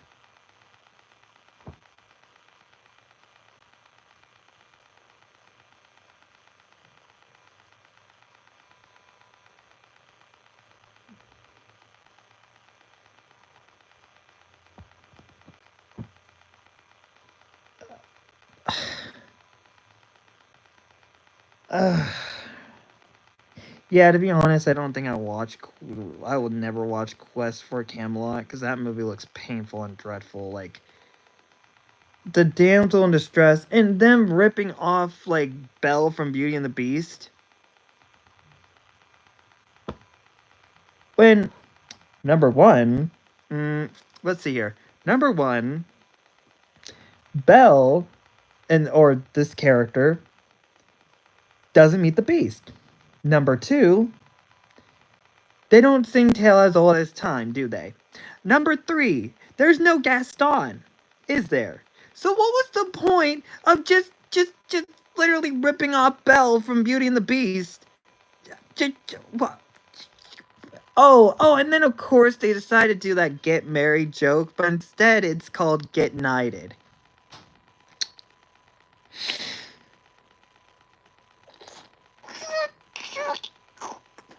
Yeah, to be honest, I don't think I would never watch Quest for Camelot because that movie looks painful and dreadful. Like the damsel in distress and them ripping off like Belle from Beauty and the Beast. When number one, let's see here. Number one, Belle or this character doesn't meet the Beast. Number two, they don't sing Tale as Old as Time, do they? Number three, there's no Gaston, is there? So what was the point of just literally ripping off Belle from Beauty and the Beast? What? Oh, and then of course they decided to do that get married joke, but instead it's called get knighted.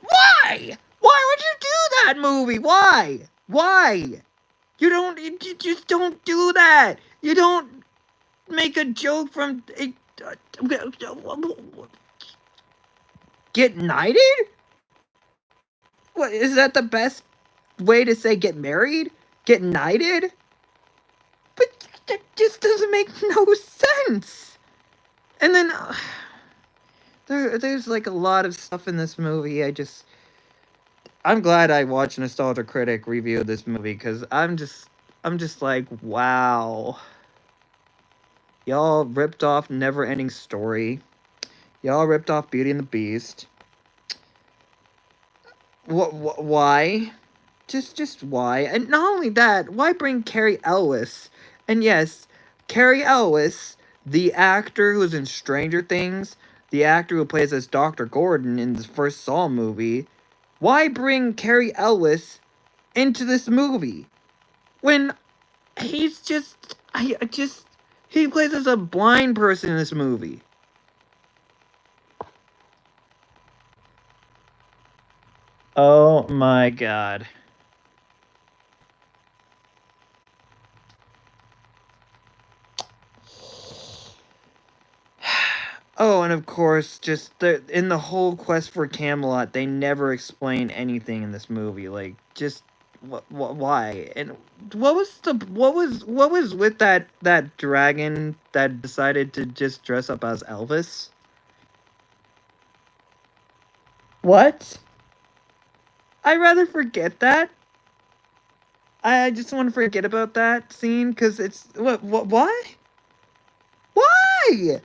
Why? Why would you do that movie? Why? Why? You just don't do that. You don't make a joke from get knighted? What, is that the best way to say get married? Get knighted? But that just doesn't make no sense. And then there's like a lot of stuff in this movie. I'm glad I watched Nostalgia Critic review this movie because I'm just like, wow. Y'all ripped off Never Ending Story. Y'all ripped off Beauty and the Beast. Why? Just why? And not only that, why bring Carrie Ellis? And yes, Carrie Ellis, the actor who's in Stranger Things, the actor who plays as Dr. Gordon in the first Saw movie, why bring Carrie Ellis into this movie when he's he plays as a blind person in this movie? Oh my god. Oh, and of course, just in the whole quest for Camelot, they never explain anything in this movie. Like, just why? And what was with that dragon that decided to just dress up as Elvis? What? I'd rather forget that. I just want to forget about that scene because it's why? Why?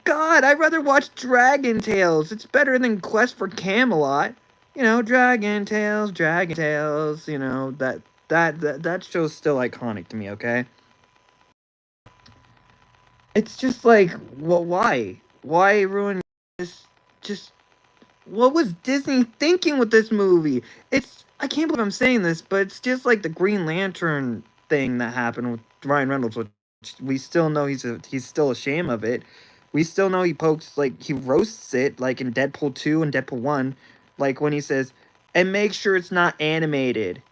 God, I'd rather watch Dragon Tales. It's better than Quest for Camelot. You know, Dragon Tales, you know, that show's still iconic to me, okay? It's just like, well, why? Why ruin this? Just, what was Disney thinking with this movie? I can't believe I'm saying this, but it's just like the Green Lantern thing that happened with Ryan Reynolds, which we still know he's still ashamed of it. We still know he roasts it, like in Deadpool 2 and Deadpool 1, like when he says, and make sure it's not animated.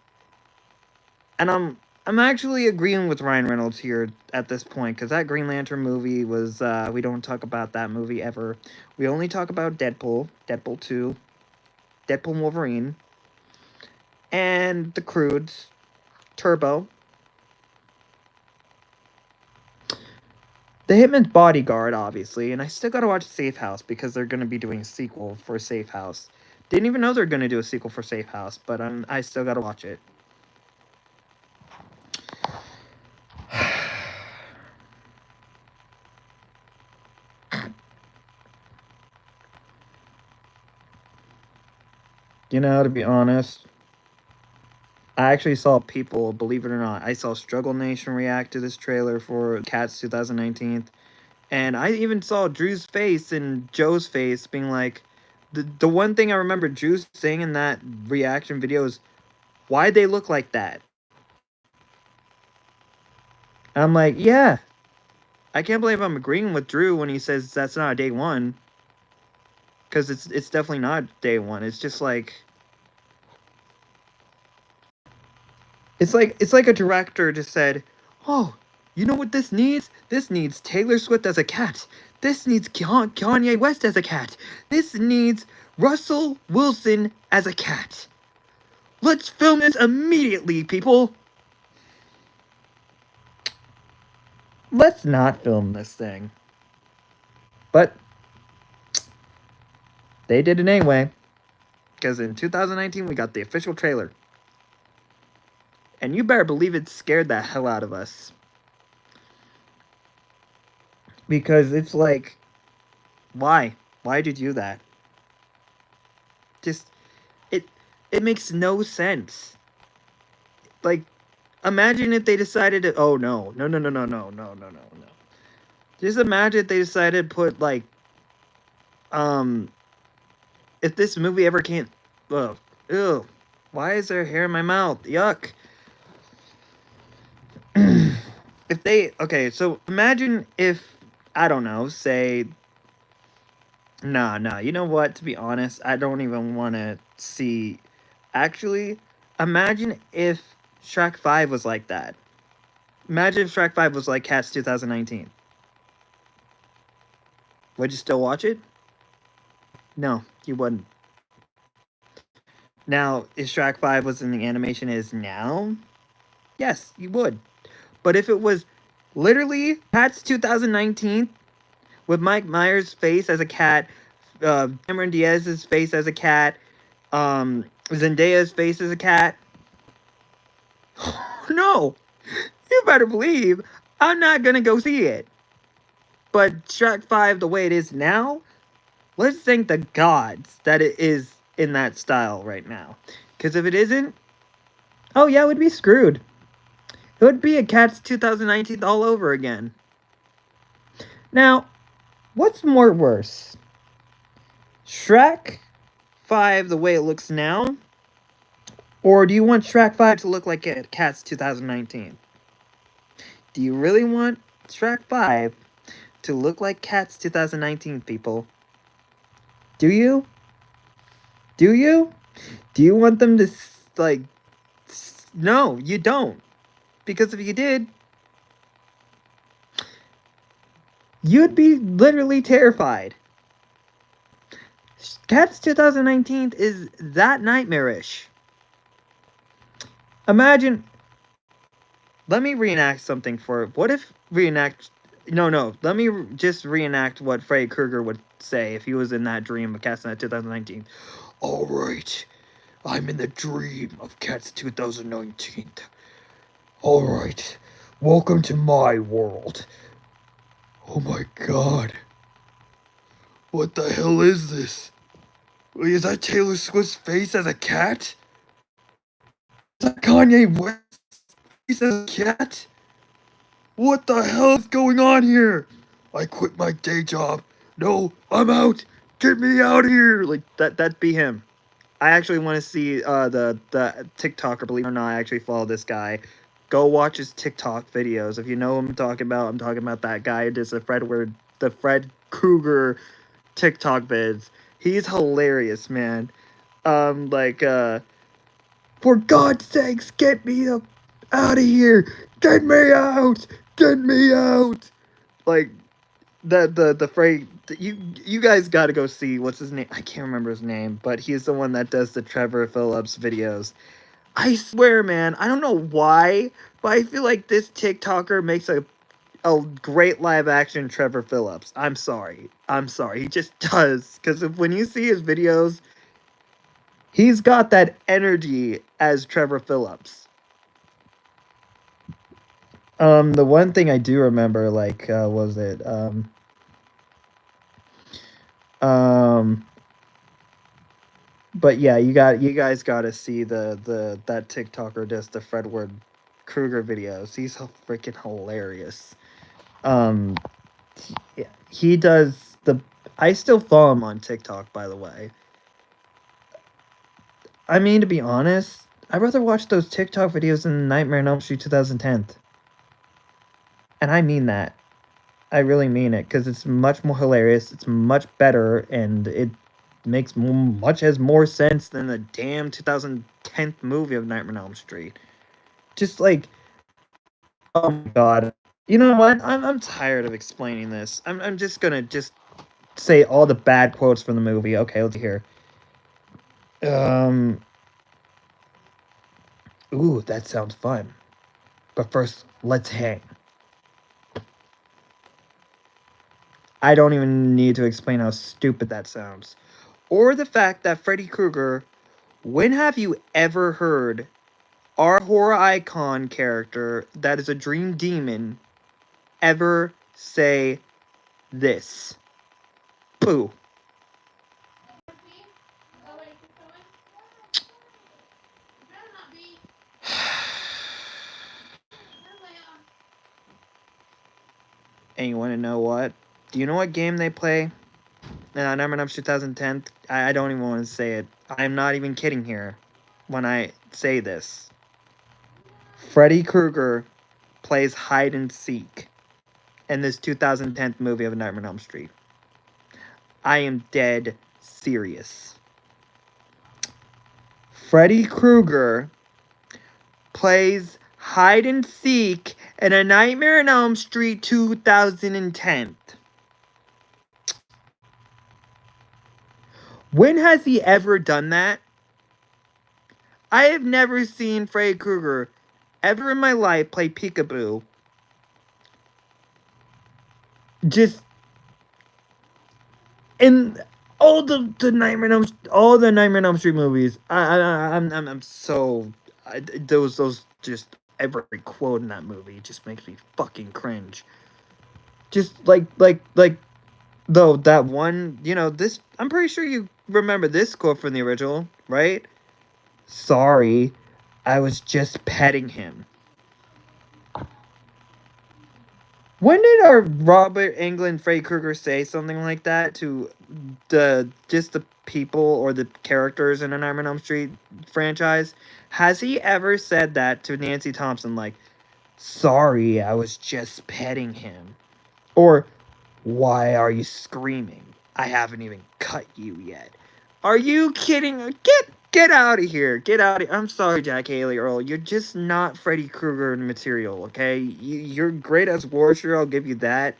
And I'm actually agreeing with Ryan Reynolds here at this point, because that Green Lantern movie was, we don't talk about that movie ever. We only talk about Deadpool, Deadpool 2, Deadpool and Wolverine, and The Croods, Turbo, The Hitman's Bodyguard, obviously, and I still gotta watch Safe House because they're gonna be doing a sequel for Safe House. Didn't even know they're gonna do a sequel for Safe House, but I still gotta watch it. You know, to be honest, I actually saw people, believe it or not, I saw Struggle Nation react to this trailer for Cats 2019. And I even saw Drew's face and Joe's face being like, the one thing I remember Drew saying in that reaction video is, why'd they look like that? And I'm like, yeah. I can't believe I'm agreeing with Drew when he says that's not a day one. Because it's definitely not day one. It's just like... It's like a director just said, oh, You know what this needs? This needs Taylor Swift as a cat. This needs Kanye West as a cat. This needs Russell Wilson as a cat. Let's film this immediately, people. Let's not film this thing. But they did it anyway. Because in 2019, we got the official trailer. And you better believe it scared the hell out of us. Because it's like, why? Why did you do that? Just, it makes no sense. Like, imagine if they decided to, oh no. Just imagine if they decided to put, like, if this movie ever can't, ew, why is there hair in my mouth? Yuck. If they, okay, so imagine if, I don't know, say, nah, you know what, to be honest, I don't even want to see, actually, imagine if Shrek 5 was like that. Imagine if Shrek 5 was like Cats 2019. Would you still watch it? No, you wouldn't. Now, if Shrek 5 was in the animation is now, yes, you would. But if it was literally Cats 2019 with Mike Myers' face as a cat, Cameron Diaz's face as a cat, Zendaya's face as a cat, no, you better believe I'm not gonna go see it. But Shrek 5, the way it is now, let's thank the gods that it is in that style right now. Because if it isn't, oh yeah, it would be screwed. It would be a Cats 2019 all over again. Now, what's more worse? Shrek 5 the way it looks now? Or do you want Shrek 5 to look like Cats 2019? Do you really want Shrek 5 to look like Cats 2019, people? Do you? Do you? Do you want them to, like... No, you don't. Because if you did, you'd be literally terrified. Cats 2019 is that nightmarish. Imagine... Let me reenact something for... What if reenact... No. Let me just reenact what Freddy Krueger would say if he was in that dream of Cats 2019. Alright. I'm in the dream of Cats 2019. Alright. Welcome to my world. Oh my god. What the hell is this? Is that Taylor Swift's face as a cat? Is that Kanye West's face as a cat? What the hell is going on here? I quit my day job. No, I'm out. Get me out of here. Like, that'd be him. I actually want to see the TikToker, believe it or not, I actually follow this guy. Go watch his TikTok videos. If you know what I'm talking about that guy who does the Fred Krueger TikTok vids. He's hilarious, man. For God's sakes, get me out of here. Get me out. Get me out. Like, the phrase, you guys got to go see, what's his name? I can't remember his name, but he's the one that does the Trevor Phillips videos. I swear, man, I don't know why, but I feel like this TikToker makes a great live action Trevor Phillips. I'm sorry. He just does. Because when you see his videos, he's got that energy as Trevor Phillips. The one thing I do remember, like, was it, but yeah, you guys got to see that TikToker does the Fredward Krueger videos. He's freaking hilarious. He does I still follow him on TikTok, by the way. I mean, to be honest, I'd rather watch those TikTok videos than Nightmare on Elm Street 2010. And I mean that. I really mean it, because it's much more hilarious, it's much better, and it makes has more sense than the damn 2010 movie of Nightmare on Elm Street. Just like, oh my god, You know what? I'm tired of explaining this. I'm just gonna say all the bad quotes from the movie. Okay, let's see here. Ooh, that sounds fun. But first, let's hang. I don't even need to explain how stupid that sounds. Or the fact that Freddy Krueger, when have you ever heard our horror icon character that is a dream demon ever say this? Boo. And you want to know what? Do you know what game they play? And Nightmare on Elm Street 2010. I don't even want to say it. I'm not even kidding here when I say this. Freddy Krueger plays hide and seek in this 2010 movie of Nightmare on Elm Street. I am dead serious. Freddy Krueger plays hide and seek in A Nightmare on Elm Street 2010. When has he ever done that? I have never seen Freddy Krueger ever in my life play peekaboo. Just in all the Nightmare on Elm Street movies. I'm so those just every quote in that movie just makes me fucking cringe. Just like though that one, this, I'm pretty sure you remember this quote from the original, right? Sorry, I was just petting him. When did our Robert Englund Freddy Krueger say something like that to the people or the characters in a Nightmare on Elm Street franchise? Has he ever said that to Nancy Thompson, like, sorry, I was just petting him? Or, why are you screaming? I haven't even cut you yet. Are you kidding? Get out of here. Get out of here. I'm sorry, Jack Haley Earl. You're just not Freddy Krueger material, okay? You're great as Warsher, I'll give you that.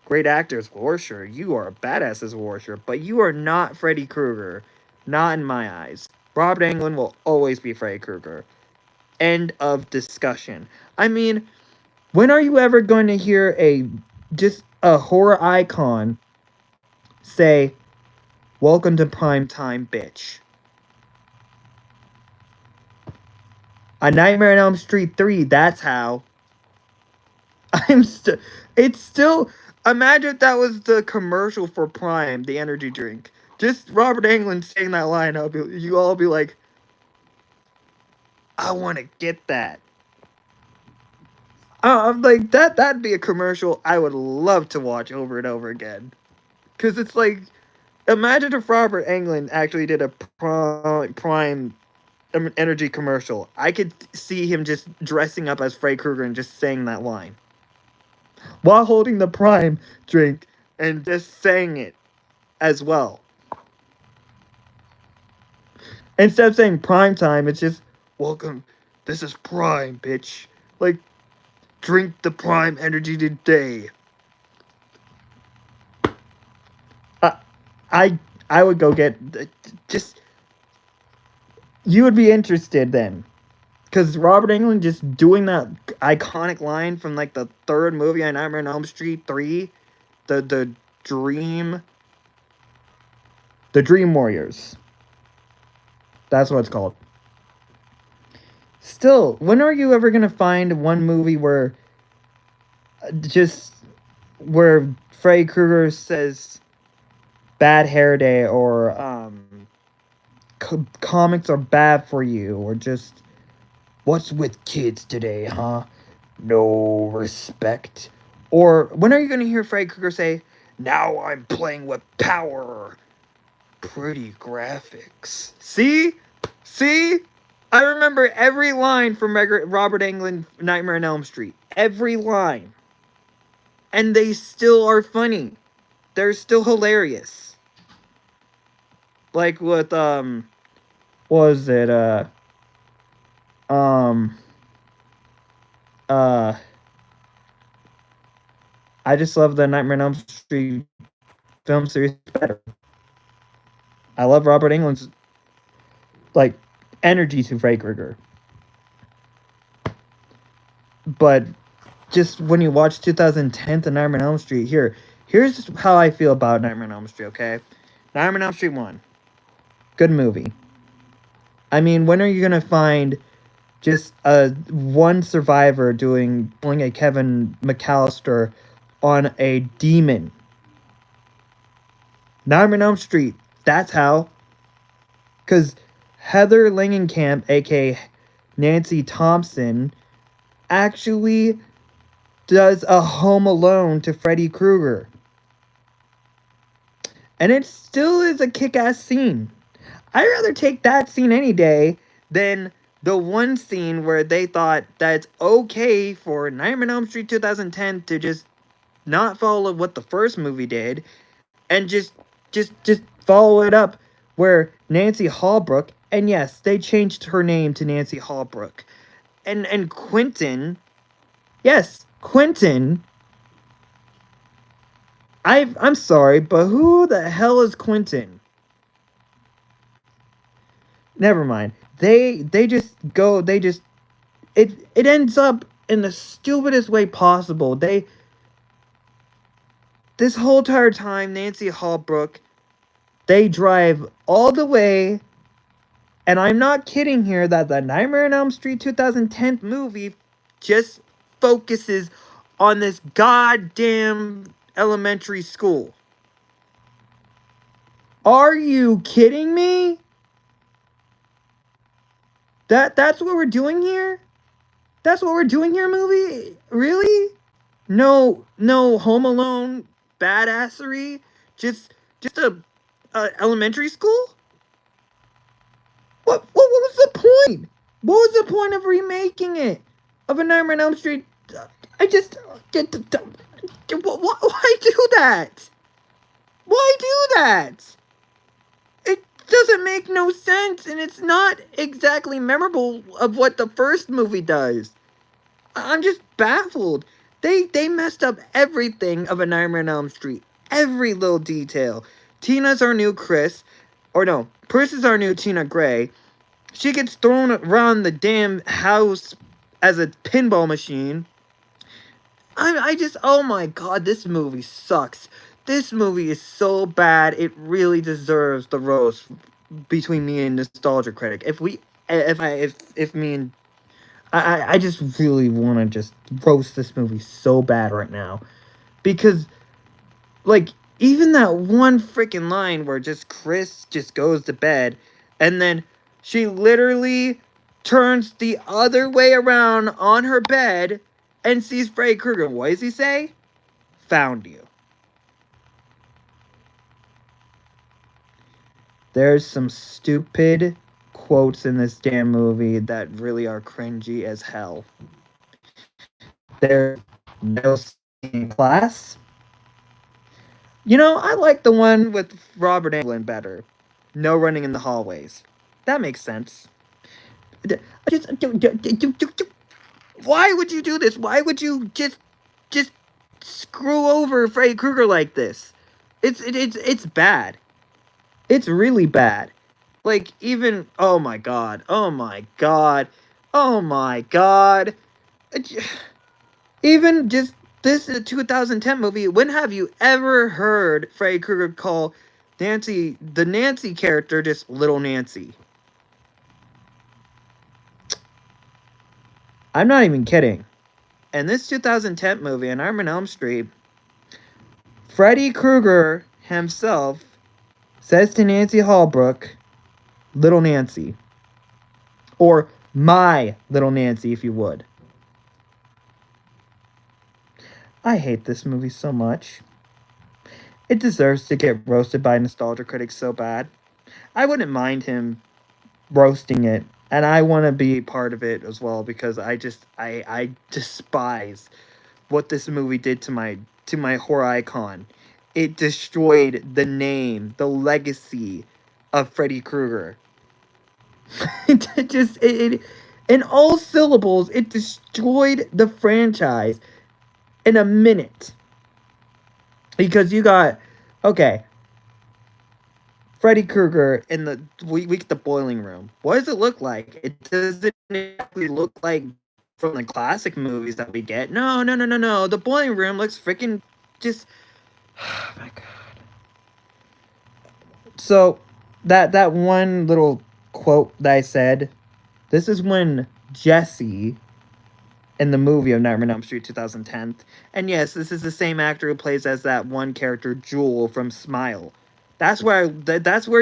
Great actor as Warsher. You are a badass as Warsher, but you are not Freddy Krueger. Not in my eyes. Robert Englund will always be Freddy Krueger. End of discussion. I mean, when are you ever going to hear just a horror icon say, welcome to prime time, bitch? A Nightmare on Elm Street 3, that's how. It's still, imagine if that was the commercial for Prime, the energy drink. Just Robert Englund saying that line, you all be like, I want to get that. I'm like, that'd be a commercial I would love to watch over and over again. Because it's like, imagine if Robert Englund actually did a Prime energy commercial. I could see him just dressing up as Freddy Krueger and just saying that line while holding the Prime drink and just saying it as well. Instead of saying prime time, it's just, welcome, this is Prime, bitch. Like, drink the Prime energy today. I would go get, just, you would be interested then. Because Robert Englund just doing that iconic line from like the third movie on Nightmare on Elm Street 3, the Dream Warriors. That's what it's called. Still, when are you ever gonna find one movie where Freddy Krueger says bad hair day, or comics are bad for you, or just what's with kids today, huh? No respect. Or when are you gonna hear Freddy Krueger say, now I'm playing with power? Pretty graphics. See? I remember every line from Robert Englund Nightmare on Elm Street. Every line. And they still are funny. They're still hilarious. Like with what was it? I just love the Nightmare on Elm Street film series better. I love Robert Englund's like energy to Freddy Krueger. But just when you watch 2010 The Nightmare on Elm Street, here's how I feel about Nightmare on Elm Street, okay? Nightmare on Elm Street 1. Good movie. I mean, when are you gonna find just one survivor doing a Kevin McAllister on a demon? Nightmare on Elm Street. That's how. Because Heather Langenkamp, aka Nancy Thompson, actually does a Home Alone to Freddy Krueger. And it still is a kick-ass scene. I'd rather take that scene any day than the one scene where they thought that it's okay for Nightmare on Elm Street 2010 to just not follow what the first movie did and just follow it up where Nancy Holbrook, and yes, they changed her name to Nancy Holbrook, and Quentin, yes, Quentin. I'm sorry, but who the hell is Quentin? Never mind. It ends up in the stupidest way possible. This whole entire time, Nancy Holbrook, they drive all the way, and I'm not kidding here, that the Nightmare on Elm Street 2010 movie just focuses on this goddamn elementary school. Are you kidding me? That's what we're doing here? That's what we're doing here, movie? Really? No Home Alone badassery? Just a elementary school? What was the point? What was the point of remaking it? Of a Nightmare on Elm Street? I just... Why do that? Why do that? It doesn't make no sense, and it's not exactly memorable of what the first movie does. I'm just baffled. They messed up everything of a Nightmare on Elm Street. Every little detail. Tina's our new Chris. Or no, Chris is our new Tina Gray. She gets thrown around the damn house as a pinball machine. I just, oh my god, this movie sucks. This movie is so bad, it really deserves the roast between me and Nostalgia Critic. If me and I just really want to just roast this movie so bad right now. Because, like, even that one freaking line where just Chris just goes to bed, and then she literally turns the other way around on her bed and sees Freddy Krueger. What does he say? Found you. There's some stupid quotes in this damn movie that really are cringy as hell. There's no in class. You know, I like the one with Robert Englund better. No running in the hallways. That makes sense. Why would you do this? Why would you just screw over Freddy Krueger like this? It's bad. It's really bad. Like, even, oh my god. Even just, this is a 2010 movie. When have you ever heard Freddy Krueger call the Nancy character, just Little Nancy? I'm not even kidding. In this 2010 movie, in Nightmare on Elm Street, Freddy Krueger himself says to Nancy Holbrook, Little Nancy. Or my Little Nancy, if you would. I hate this movie so much. It deserves to get roasted by nostalgia critics so bad. I wouldn't mind him roasting it, and I want to be part of it as well, because I despise what this movie did to my horror icon. It destroyed the name, the legacy of Freddy Krueger. In all syllables, it destroyed the franchise in a minute. Because you got, okay, Freddy Krueger in we get the boiling room. What does it look like? It doesn't exactly look like from the classic movies that we get. No, no, no, no, no. The boiling room looks freaking just. Oh my god. So that one little quote that I said, this is when Jesse in the movie of Nightmare on Elm Street 2010. And yes, this is the same actor who plays as that one character, Jewel from Smile. That's where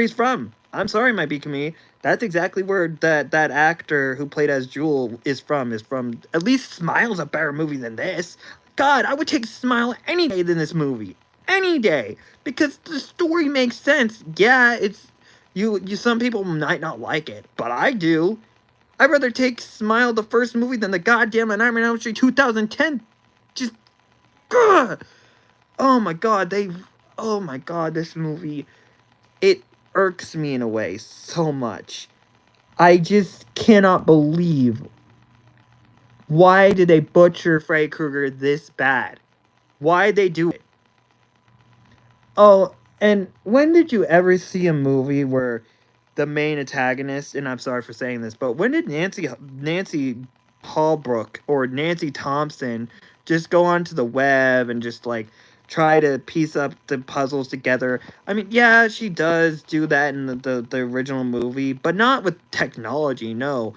he's from. I'm sorry, my me. That's exactly where that actor who played as Jewel is from. Is from. At least Smile's a better movie than this. God, I would take Smile any day than this movie. Any day, because the story makes sense. Yeah, it's you. Some people might not like it, but I do. I'd rather take Smile the first movie than the goddamn Nightmare on Elm Street 2010. Just, ugh. Oh my god, oh my god, this movie, it irks me in a way so much. I just cannot believe, why did they butcher Freddy Krueger this bad? Why they do it? Oh, and when did you ever see a movie where the main antagonist, and I'm sorry for saying this, but when did Nancy Hallbrook or Nancy Thompson just go onto the web and just like try to piece up the puzzles together? I mean, yeah, she does do that in the original movie, but not with technology. No,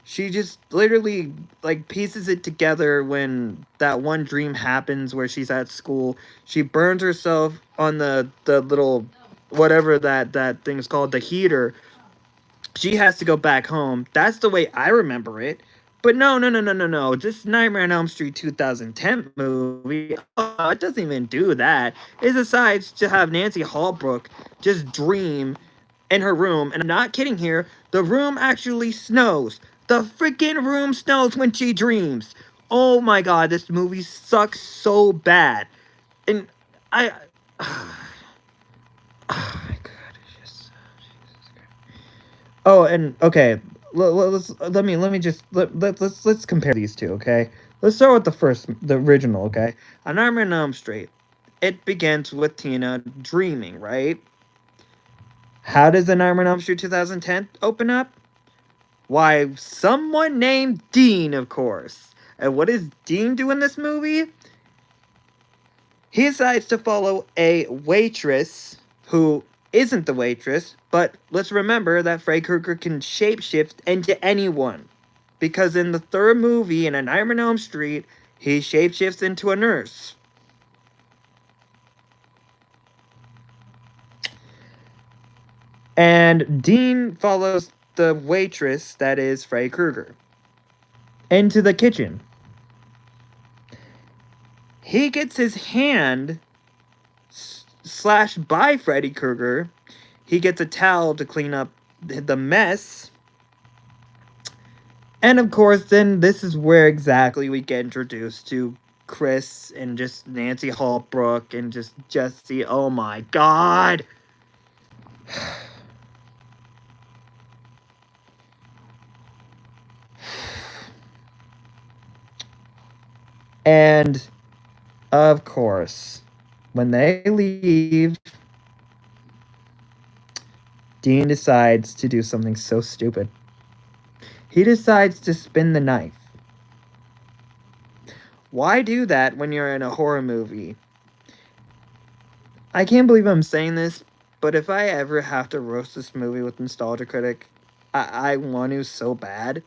she just literally like pieces it together when that one dream happens where she's at school. She burns herself on the little whatever that thing is called, the heater. She has to go back home. That's the way I remember it. But no, no, no, no, no, no. This Nightmare on Elm Street 2010 movie, oh, it doesn't even do that. It decides to have Nancy Hallbrook just dream in her room. And I'm not kidding here. The room actually snows. The freaking room snows when she dreams. Oh my god, this movie sucks so bad. And I. Oh my god, it's just. Oh, and okay, let's compare these two. Okay, let's start with the original. Okay, A Nightmare on Elm Street. It begins with Tina dreaming, right? How does The Nightmare on Elm Street 2010 open up? Why, someone named Dean, of course. And what does Dean do in this movie? He decides to follow a waitress who isn't the waitress, but let's remember that Freddy Krueger can shapeshift into anyone. Because in the third movie, in A Nightmare on Elm Street, he shapeshifts into a nurse. And Dean follows the waitress, that is Freddy Krueger, into the kitchen. He gets his hand slashed by Freddy Krueger. He gets a towel to clean up the mess. And of course, then this is where exactly we get introduced to Chris and just Nancy Hallbrook and just Jesse. Oh my god! And of course, when they leave, Dean decides to do something so stupid. He decides to spin the knife. Why do that when you're in a horror movie? I can't believe I'm saying this, but if I ever have to roast this movie with Nostalgia Critic, I want to so bad.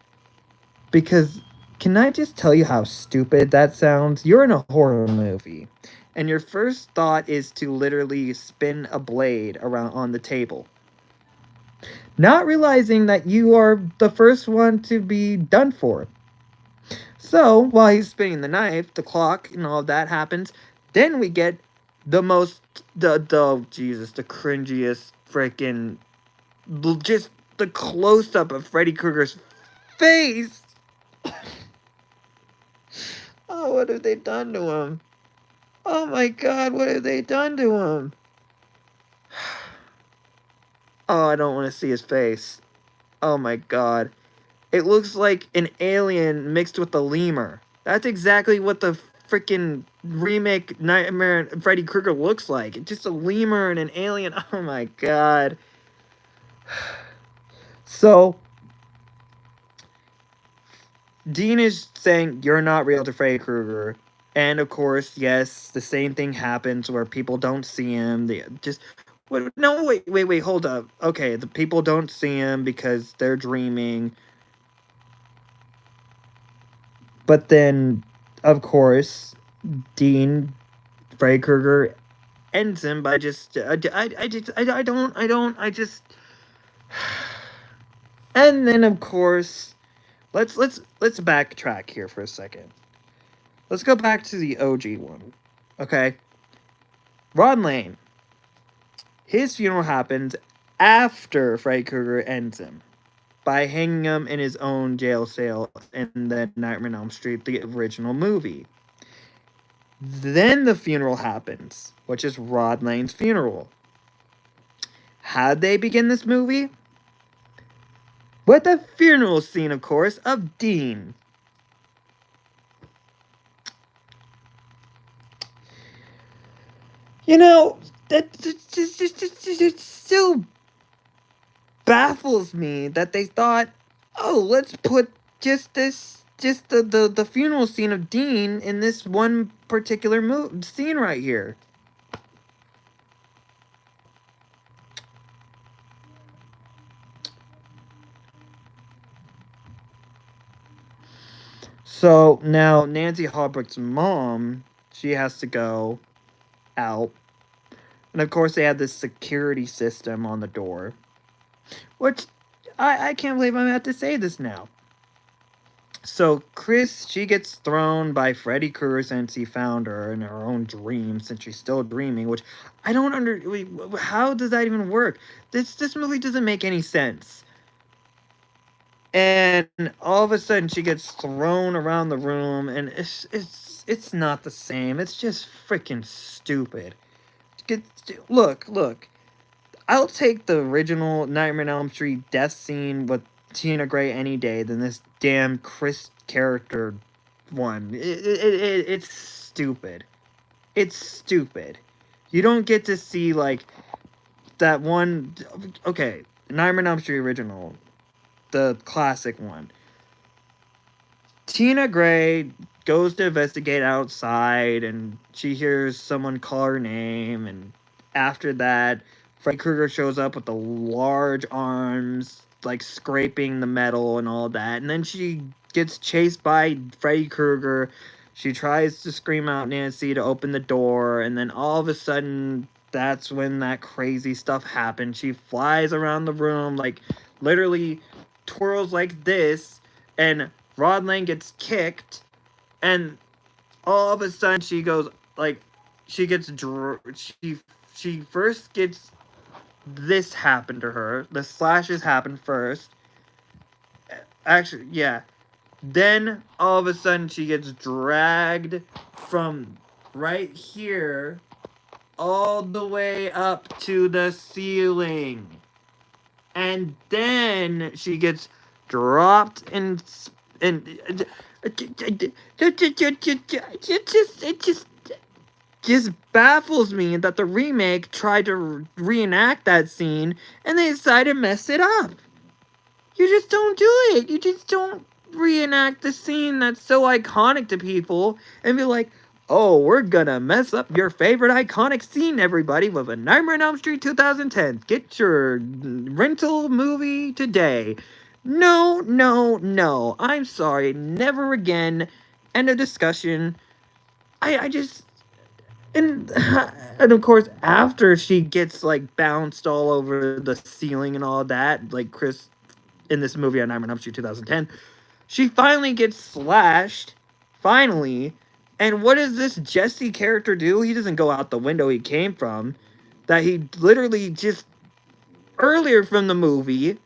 Because, can I just tell you how stupid that sounds? You're in a horror movie, and your first thought is to literally spin a blade around on the table. Not realizing that you are the first one to be done for. So, while he's spinning the knife, the clock and all of that happens. Then we get the most, Jesus, the cringiest freaking, just the close up of Freddy Krueger's face. Oh, what have they done to him? Oh my god, what have they done to him? Oh, I don't want to see his face. Oh my god. It looks like an alien mixed with a lemur. That's exactly what the freaking remake Nightmare Freddy Krueger looks like. It's just a lemur and an alien. Oh my god. So Dean is saying you're not real to Freddy Krueger. And of course, yes, the same thing happens where people don't see him. They just wait, hold up. Okay, the people don't see him because they're dreaming. But then, of course, Dean Freddy Krueger ends him by just I just. And then of course, let's backtrack here for a second. Let's go back to the OG one, okay? Ron Lane. His funeral happens after Freddy Krueger ends him by hanging him in his own jail cell in the Nightmare on Elm Street, the original movie. Then the funeral happens, which is Rod Lane's funeral. How'd they begin this movie? With the funeral scene, of course, of Dean. You know, that it still baffles me that they thought, oh, let's put just the funeral scene of Dean in this one particular scene right here. So now Nancy Holbrook's mom, she has to go out. And of course they have this security system on the door. Which, I can't believe I'm about to say this now. So Chris, she gets thrown by Freddy Krueger since he found her in her own dream, since she's still dreaming, which I don't how does that even work? This movie doesn't make any sense. And all of a sudden she gets thrown around the room, and it's not the same. It's just freaking stupid. Look. I'll take the original Nightmare on Elm Street death scene with Tina Gray any day than this damn Chris character one. It's stupid. It's stupid. You don't get to see, like, that one... Okay, Nightmare on Elm Street original. The classic one. Tina Gray goes to investigate outside, and she hears someone call her name, and after that, Freddy Krueger shows up with the large arms, like scraping the metal and all that, and then she gets chased by Freddy Krueger. She tries to scream out Nancy to open the door, and then all of a sudden, that's when that crazy stuff happens. She flies around the room, like, literally twirls like this, and Rod Lane gets kicked, and all of a sudden she goes, like, she first gets this happen to her. The slashes happen first. Actually, yeah. Then, all of a sudden, she gets dragged from right here all the way up to the ceiling. And then she gets dropped and it just baffles me that the remake tried to reenact that scene and they decided to mess it up. You just don't do it. You just don't reenact the scene that's so iconic to people and be like, oh, we're gonna mess up your favorite iconic scene, everybody, with a Nightmare on Elm Street 2010. Get your rental movie today. No. I'm sorry. Never again. End of discussion. I just... And of course, after she gets, like, bounced all over the ceiling and all that, like Chris in this movie on Nightmare on Elm Street 2010, she finally gets slashed. Finally. And what does this Jesse character do? He doesn't go out the window he came from. That he literally just... Earlier from the movie...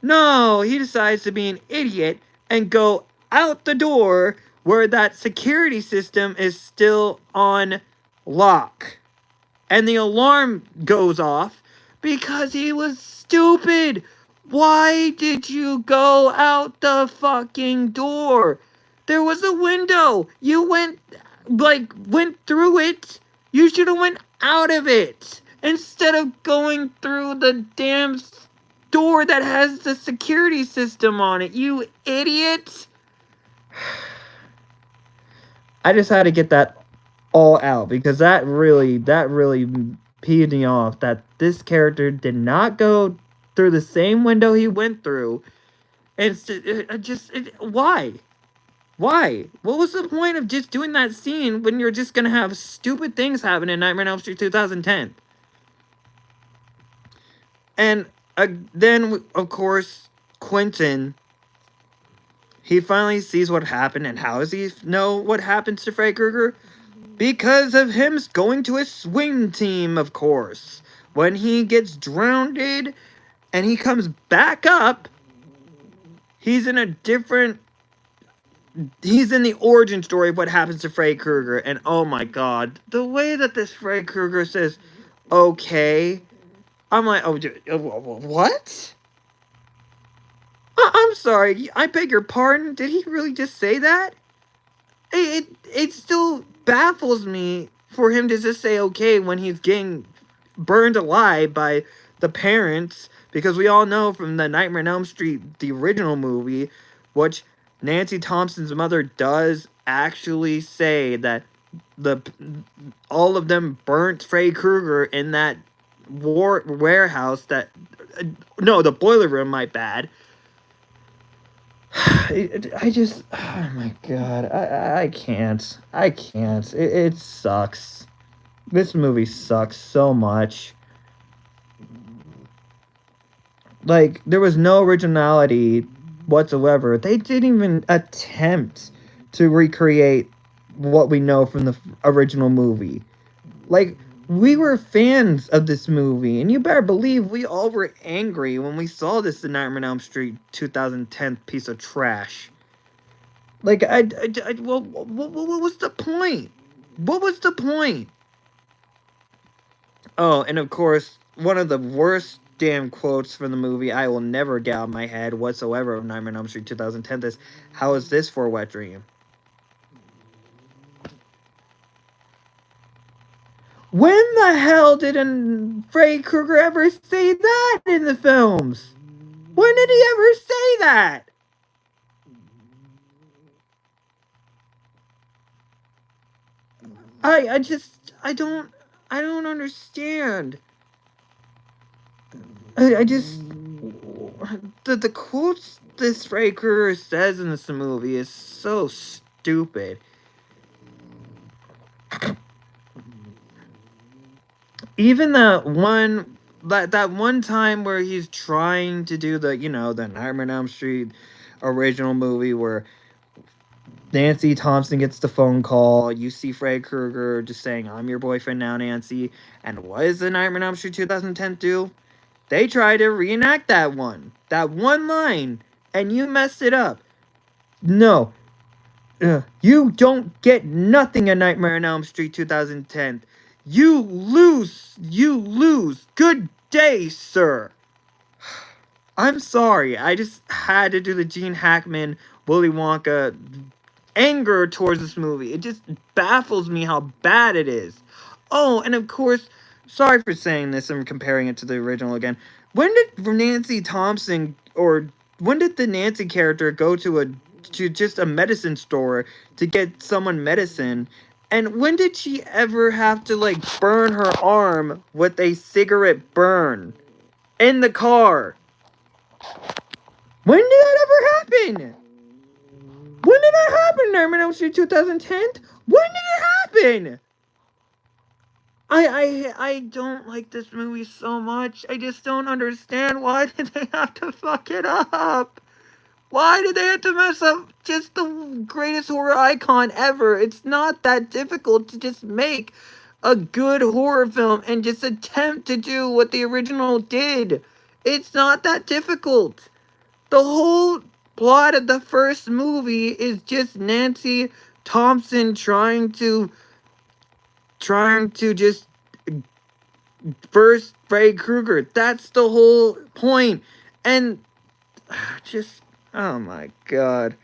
No, he decides to be an idiot and go out the door where that security system is still on lock. And the alarm goes off because he was stupid. Why did you go out the fucking door? There was a window. You went like, went through it. You should have went out of it instead of going through the damn door that has the security system on it, you idiot. I just had to get that all out because that really peeved me off that this character did not go through the same window he went through. And why? Why? What was the point of just doing that scene when you're just gonna have stupid things happen in Nightmare on Elm Street 2010? And then, of course, Quentin, he finally sees what happened. And how does he know what happens to Freddy Krueger? Because of him going to his swim team, of course. When he gets drowned and he comes back up, he's in the origin story of what happens to Freddy Krueger. And oh my god, the way that this Freddy Krueger says, okay, I'm like, oh, what? I'm sorry, I beg your pardon, did he really just say that? It still baffles me for him to just say okay when he's getting burned alive by the parents, because we all know from the Nightmare on Elm Street, the original movie, which Nancy Thompson's mother does actually say that all of them burnt Freddy Krueger in that warehouse that no, the boiler room, my bad. I just, oh my god, I can't. It sucks. This movie sucks so much. Like, there was no originality whatsoever. They didn't even attempt to recreate what we know from the original movie. Like, we were fans of this movie, and you better believe we all were angry when we saw this in Nightmare on Elm Street 2010 piece of trash. Like, well, what was the point? What was the point? Oh, and of course, one of the worst damn quotes from the movie I will never get out of my head whatsoever of Nightmare on Elm Street 2010 is, how is this for a wet dream? When the hell did Freddy Krueger ever say that in the films? When did he ever say that? I don't understand. The quotes this Freddy Krueger says in this movie is so stupid. Even that one time where he's trying to do the Nightmare on Elm Street original movie where Nancy Thompson gets the phone call, you see Freddy Krueger just saying, I'm your boyfriend now, Nancy. And what does the Nightmare on Elm Street 2010 do? They try to reenact that one line, and you messed it up. No. You don't get nothing in Nightmare on Elm Street 2010. You lose. Good day, sir. I'm sorry. I just had to do the Gene Hackman, Willy Wonka anger towards this movie. It just baffles me how bad it is. Oh, and of course, sorry for saying this and comparing it to the original again. When did Nancy Thompson, or when did the Nancy character go to just a medicine store to get someone medicine? And when did she ever have to, like, burn her arm with a cigarette burn in the car? When did that ever happen? When did that happen, Nightmare on Elm Street 2010? When did it happen? I don't like this movie so much. I just don't understand, why did they have to fuck it up? Why did they have to mess up just the greatest horror icon ever? It's not that difficult to just make a good horror film and just attempt to do what the original did. It's not that difficult. The whole plot of the first movie is just Nancy Thompson trying to just first Freddy Krueger. That's the whole point. And just, oh my god.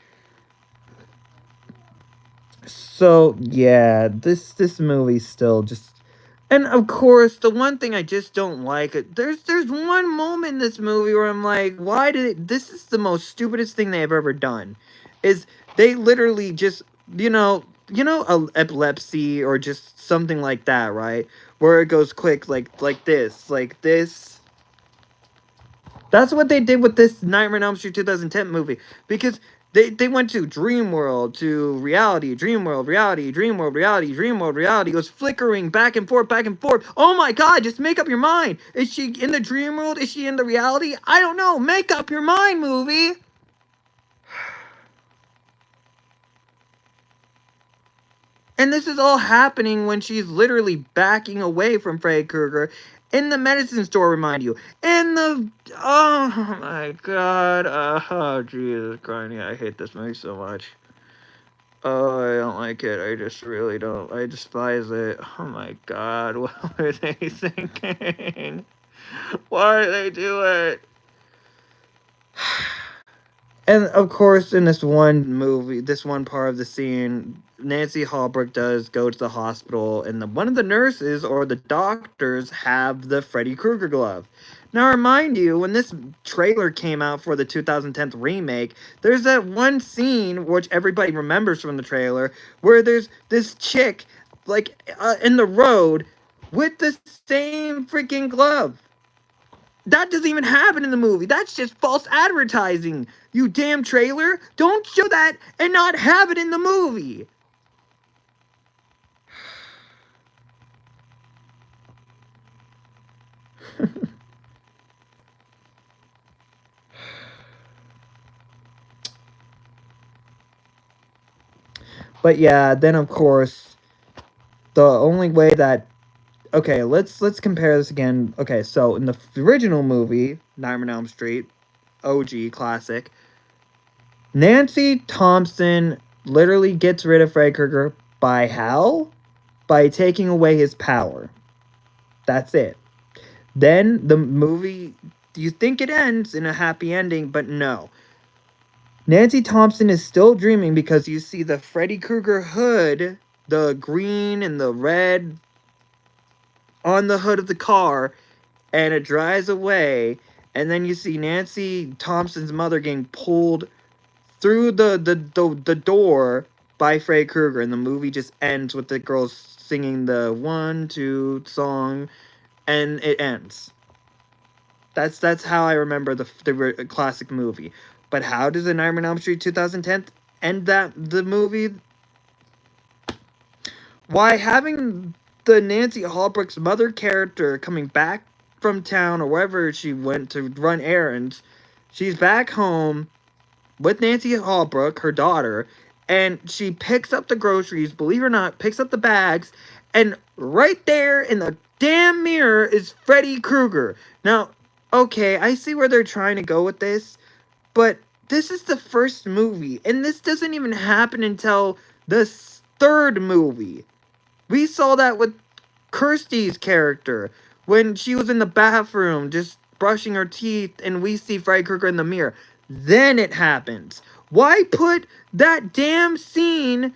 So yeah, this movie's still just, and of course the one thing I just don't like, there's one moment in this movie where I'm like, why did this is the most stupidest thing they have ever done, is they literally just, epilepsy or just something like that, right? Where it goes quick like this. That's what they did with this Nightmare on Elm Street 2010 movie, because they went to dream world, to reality, dream world, reality, dream world, reality, dream world, reality. It was flickering back and forth, back and forth. Oh my god, just make up your mind. Is she in the dream world? Is she in the reality? I don't know. Make up your mind, movie. And this is all happening when she's literally backing away from Freddy Krueger in the medicine store, remind you. In the... Oh my god. Oh, Jesus Christ. I hate this movie so much. Oh, I don't like it. I just really don't. I despise it. Oh my god. What were they thinking? Why did they do it? And of course, in this one movie, this one part of the scene, Nancy Holbrook does go to the hospital, and one of the nurses or the doctors have the Freddy Krueger glove. Now, I remind you, when this trailer came out for the 2010 remake, there's that one scene, which everybody remembers from the trailer, where there's this chick, in the road with the same freaking glove. That doesn't even happen in the movie. That's just false advertising. You damn trailer. Don't show that and not have it in the movie. But yeah, then of course, the only way that, okay, let's compare this again. Okay, so in the original movie, Nightmare on Elm Street, OG classic, Nancy Thompson literally gets rid of Freddy Krueger by how? By taking away his power. That's it. Then the movie, you think it ends in a happy ending, but no. Nancy Thompson is still dreaming because you see the Freddy Krueger hood, the green and the red on the hood of the car, and it drives away. And then you see Nancy Thompson's mother getting pulled through the door by Freddy Krueger, and the movie just ends with the girls singing the 1, 2 song, and it ends. That's how I remember the classic movie. But how does the Nightmare on Elm Street 2010 end the movie? Why, having the Nancy Holbrook's mother character coming back from town or wherever she went to run errands, she's back home with Nancy Holbrook, her daughter, and she picks up the groceries, believe it or not, picks up the bags, and right there in the damn mirror is Freddy Krueger. Now, okay, I see where they're trying to go with this, but this is the first movie, and this doesn't even happen until the third movie. We saw that with Kirsty's character when she was in the bathroom just brushing her teeth, and we see Freddy Krueger in the mirror. Then it happens. Why put that damn scene?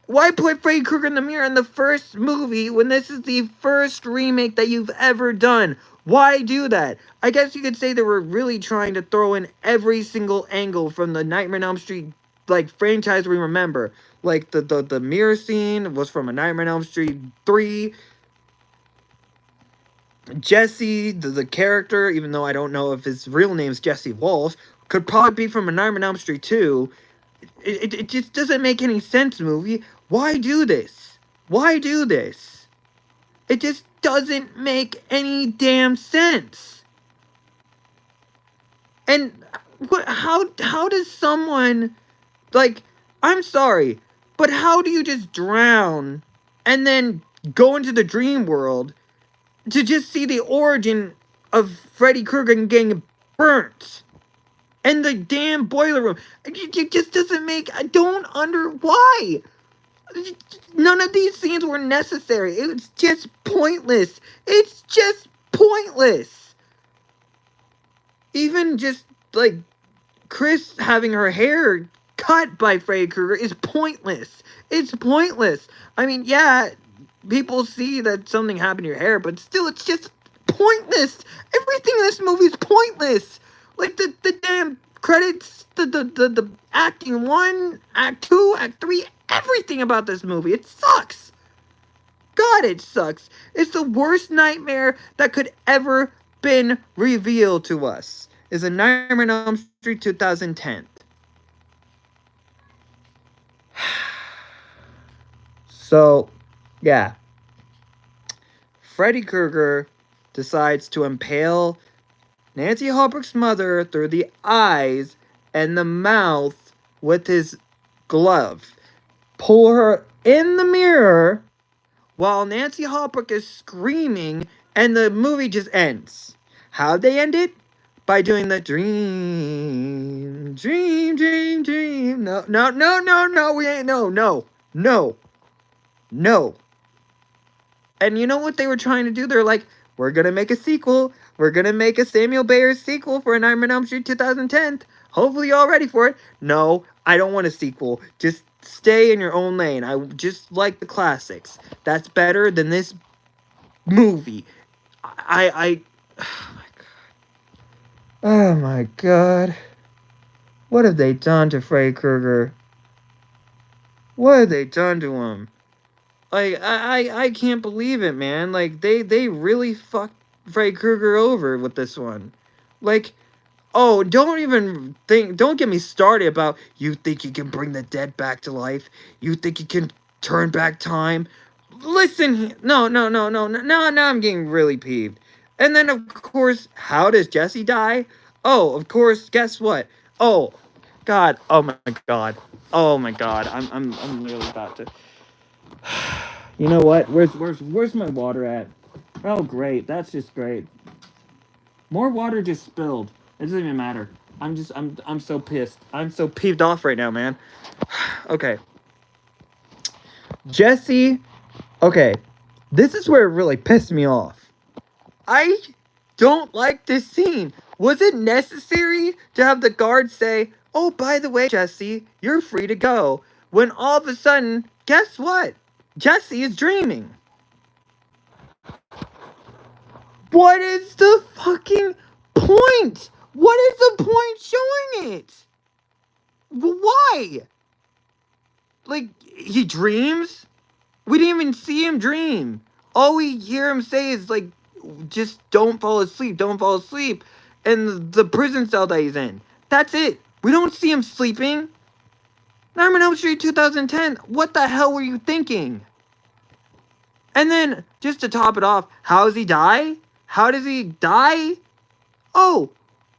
Why put Freddy Krueger in the mirror in the first movie when this is the first remake that you've ever done? Why do that? I guess you could say they were really trying to throw in every single angle from the Nightmare on Elm Street franchise we remember. Like the mirror scene was from a Nightmare on Elm Street 3. Jesse, the character, even though I don't know if his real name is Jesse Walsh, could probably be from a Nightmare on Elm Street 2. It just doesn't make any sense, movie. Why do this? Why do this? It just doesn't make any damn sense. And how does someone, I'm sorry, but how do you just drown and then go into the dream world to just see the origin of Freddy Krueger getting burnt in the damn boiler room? It just doesn't make... Why? None of these scenes were necessary. It's just pointless. It's just pointless. Even just, Chris having her hair cut by Freddy Krueger is pointless. It's pointless. I mean, yeah, people see that something happened to your hair, but still, it's just pointless. Everything in this movie is pointless. Like the damn credits, the acting 1, act 2, act 3, everything about this movie. It sucks. God, it sucks. It's the worst nightmare that could ever been revealed to us. Is a Nightmare on Elm Street 2010. So, yeah. Freddy Krueger decides to impale Nancy Holbrook's mother through the eyes and the mouth with his glove. Pull her in the mirror while Nancy Holbrook is screaming, and the movie just ends. How'd they end it? By doing the dream, dream, dream, dream. No, we ain't, no. And you know what they were trying to do? They're like, we're going to make a sequel. We're going to make a Samuel Bayers sequel for Nightmare on Elm Street 2010. Hopefully y'all ready for it. No, I don't want a sequel. Just stay in your own lane. I just like the classics. That's better than this movie. Oh my god. What have they done to Freddy Krueger? What have they done to him? Like, I can't believe it, man. Like, they really fucked Freddy Krueger over with this one. Like, oh, don't get me started about, you think you can bring the dead back to life? You think you can turn back time? Listen, no, now I'm getting really peeved. And then, of course, how does Jesse die? Oh, of course, guess what? Oh, God, oh my God. I'm really about to... You know what? Where's my water at? Oh, great. That's just great. More water just spilled. It doesn't even matter. I'm so pissed. I'm so peeved off right now, man. Okay. Jesse. Okay. This is where it really pissed me off. I don't like this scene. Was it necessary to have the guard say, "Oh, by the way, Jesse, you're free to go," when all of a sudden, guess what? Jesse is dreaming. What is the fucking point? What is the point showing it? Why? Like, he dreams? We didn't even see him dream. All we hear him say is, like, just don't fall asleep, and the prison cell that he's in. That's it. We don't see him sleeping. Nightmare on Elm Street 2010, what the hell were you thinking? And then, just to top it off, how does he die? How does he die? Oh,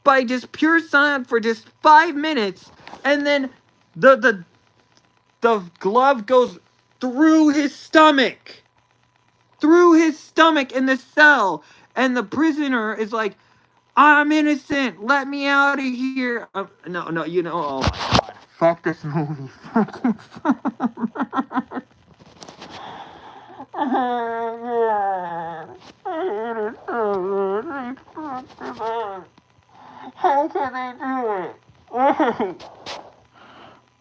by just pure silence for just 5 minutes, and then the glove goes through his stomach. Through his stomach in the cell. And the prisoner is like, "I'm innocent. Let me out of here." No, you know, oh my god. Fuck this movie. Fuck this How can they do it?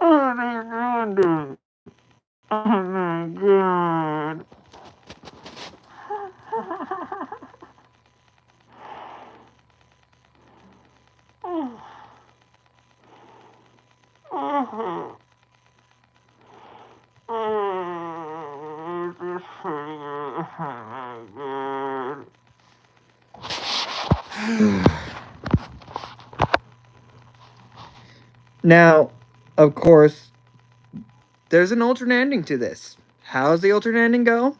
Oh, they ruined it. Oh my god. Now, of course, there's an alternate ending to this. How's the alternate ending go?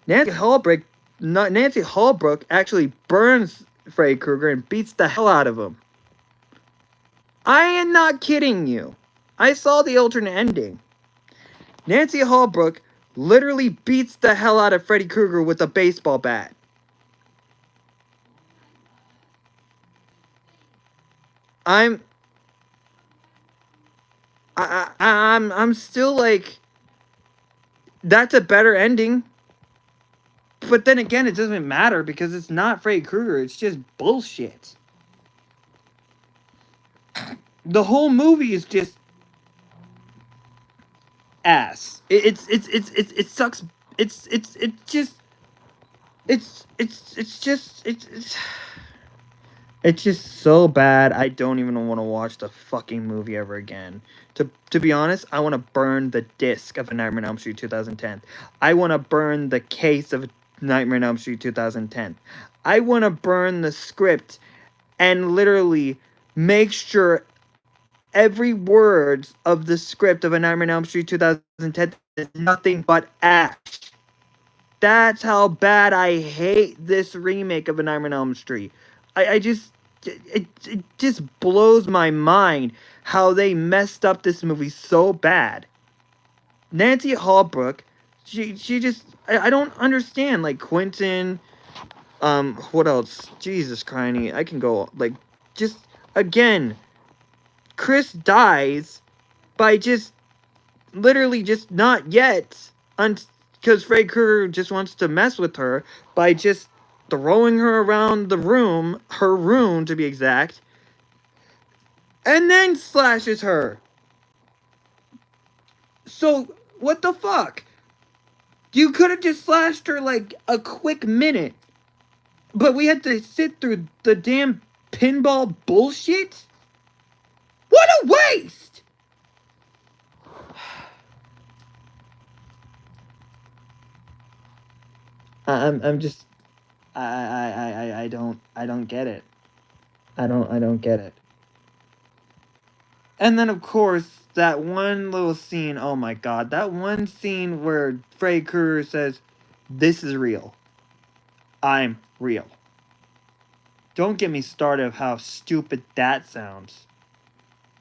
Nancy Holbrook actually burns Freddy Krueger and beats the hell out of him. I am not kidding you. I saw the alternate ending. Nancy Holbrook literally beats the hell out of Freddy Krueger with a baseball bat. I'm still like, that's a better ending. But then again, it doesn't matter because it's not Freddy Krueger. It's just bullshit. The whole movie is just ass. It sucks. It's just so bad. I don't even want to watch the fucking movie ever again. To be honest, I want to burn the disc of A Nightmare on Elm Street 2010. I want to burn the case of Nightmare on Elm Street 2010. I want to burn the script and literally make sure every word of the script of A Nightmare on Elm Street 2010 is nothing but ash. That's how bad I hate this remake of A Nightmare on Elm Street. I just it just blows my mind how they messed up this movie so bad. Nancy Holbrook, she just I don't understand. Like Quentin, what else? Jesus Christ, I can go like just again. Chris dies by just literally just not yet because Freddy Krueger just wants to mess with her by just throwing her around the room, her room to be exact, and then slashes her. So, what the fuck? You could have just slashed her like a quick minute, but we had to sit through the damn pinball bullshit? What a waste! I'm just I don't get it. I don't get it. And then of course that one little scene, oh my god, that one scene where Freddy Krueger says, "This is real. I'm real." Don't get me started of how stupid that sounds.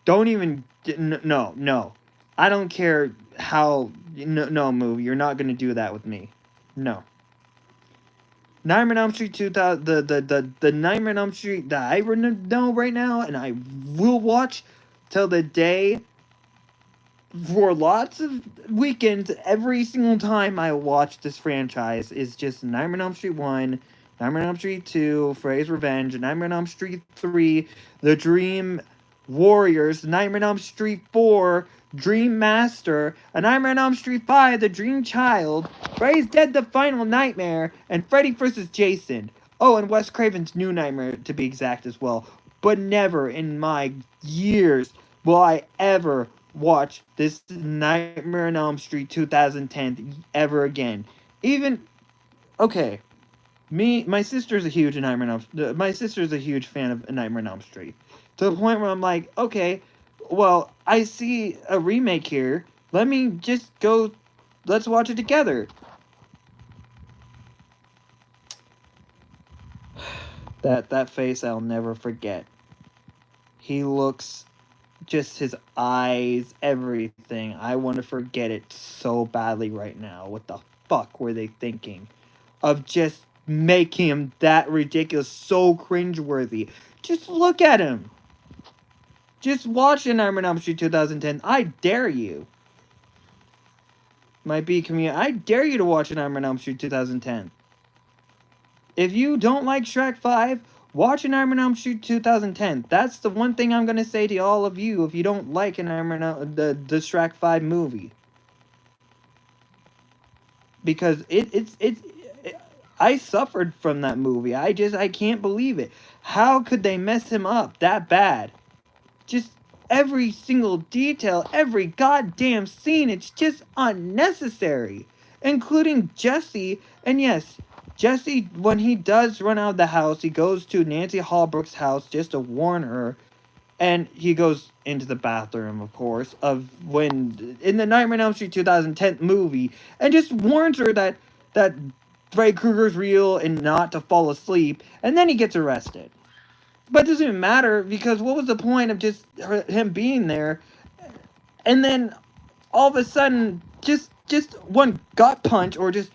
Don't even no. I don't care how no movie, you're not gonna do that with me. No. Nightmare on Elm Street 2000, the Nightmare on Elm Street that I know right now, and I will watch till the day for lots of weekends. Every single time I watch this franchise is just Nightmare on Elm Street 1, Nightmare on Elm Street 2, Freddy's Revenge, Nightmare on Elm Street 3, The Dream Warriors, Nightmare on Elm Street 4, Dream Master, A Nightmare on Elm Street 5, The Dream Child, Freddy's Dead the Final Nightmare, and Freddy vs. Jason. Oh, and Wes Craven's New Nightmare to be exact as well. But never in my years will I ever watch this Nightmare on Elm Street 2010 ever again. Even, okay, my sister's a huge my sister's a huge fan of Nightmare on Elm Street. To the point where I'm like, okay, well, I see a remake here. Let me just go, let's watch it together. That face I'll never forget. He looks, just his eyes, everything. I want to forget it so badly right now. What the fuck were they thinking? Of just making him that ridiculous, so cringeworthy. Just look at him. Just watch Nightmare on Elm Street 2010. I dare you. My B community, I dare you to watch Nightmare on Elm Street 2010. If you don't like Shrek 5, watch Nightmare on Elm Street 2010. That's the one thing I'm gonna say to all of you if you don't like the Shrek 5 movie. Because I suffered from that movie. I can't believe it. How could they mess him up that bad? Just every single detail, every goddamn scene, it's just unnecessary. Including Jesse, and yes, Jesse, when he does run out of the house, he goes to Nancy Holbrook's house just to warn her. And he goes into the bathroom, of course, of when, in the Nightmare on Elm Street 2010 movie, and just warns her that Freddy Krueger's real and not to fall asleep, and then he gets arrested. But it doesn't even matter, because what was the point of just him being there, and then all of a sudden, just one gut punch, or just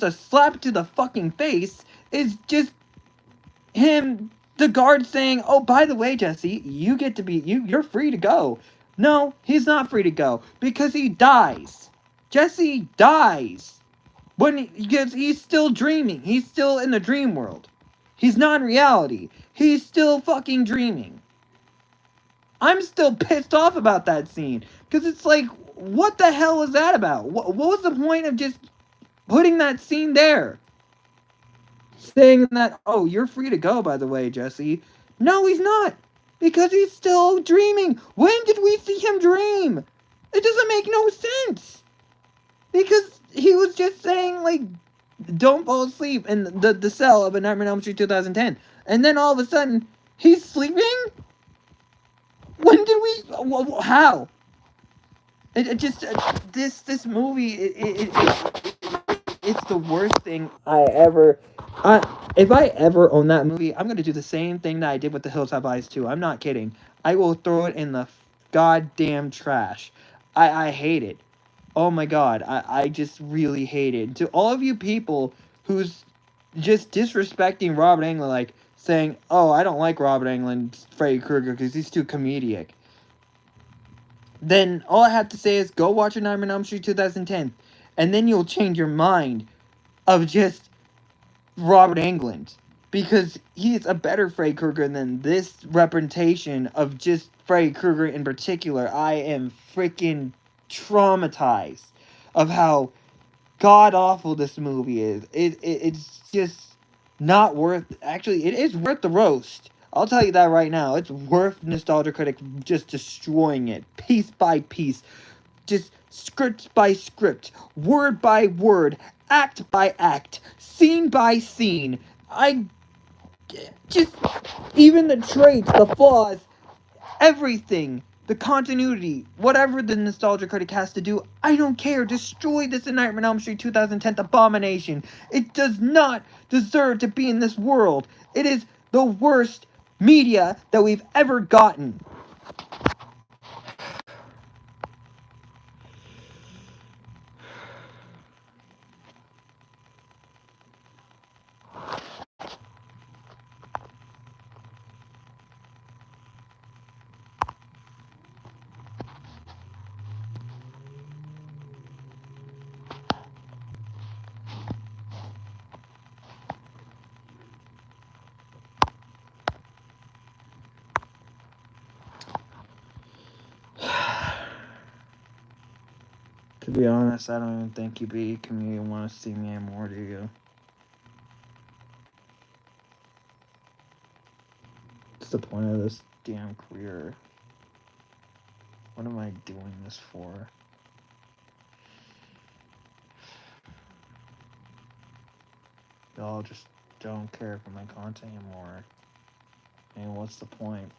a slap to the fucking face, is just him, the guard, saying, "Oh, by the way, Jesse, you get to be, you're free to go." No, he's not free to go, because he dies. Jesse dies. Because he's still dreaming. He's still in the dream world. He's not in reality. He's still fucking dreaming. I'm still pissed off about that scene. Because it's like, what the hell was that about? What was the point of just putting that scene there? Saying that, oh, you're free to go, by the way, Jesse. No, he's not. Because he's still dreaming. When did we see him dream? It doesn't make no sense. Because he was just saying, like, don't fall asleep in the cell of A Nightmare on Elm Street 2010. And then all of a sudden, he's sleeping? When did we... How? It just... This movie, it's the worst thing I ever... if I ever own that movie, I'm going to do the same thing that I did with The Hills Have Eyes 2. I'm not kidding. I will throw it in the goddamn trash. I hate it. Oh my god, I just really hate it. To all of you people who's just disrespecting Robert Englund, like saying, oh, I don't like Robert Englund's Freddy Krueger because he's too comedic. Then all I have to say is go watch A Nightmare on Elm Street 2010. And then you'll change your mind of just Robert Englund. Because he's a better Freddy Krueger than this representation of just Freddy Krueger in particular. I am freaking traumatized of how god awful this movie is. It's just not worth... Actually, it is worth the roast. I'll tell you that right now. It's worth Nostalgia Critic just destroying it. Piece by piece. Just script by script. Word by word. Act by act. Scene by scene. Just... Even the traits, the flaws, everything. The continuity, whatever the Nostalgia Critic has to do, I don't care. Destroy this A Nightmare on Elm Street 2010 abomination. It does not deserve to be in this world. It is the worst media that we've ever gotten. To be honest, I don't even think you be a comedian want to see me anymore, do you? What's the point of this damn career? What am I doing this for? Y'all just don't care for my content anymore. And what's the point?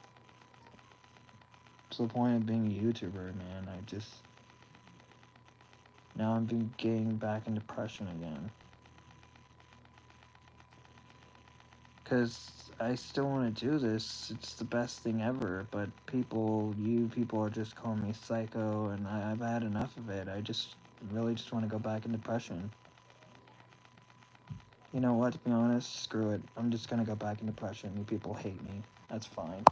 What's the point of being a YouTuber, man? Now I'm getting back in depression again. Because I still want to do this. It's the best thing ever. But you people are just calling me psycho, and I've had enough of it. I really just want to go back in depression. You know what, to be honest, screw it. I'm just gonna go back in depression. You people hate me. That's fine.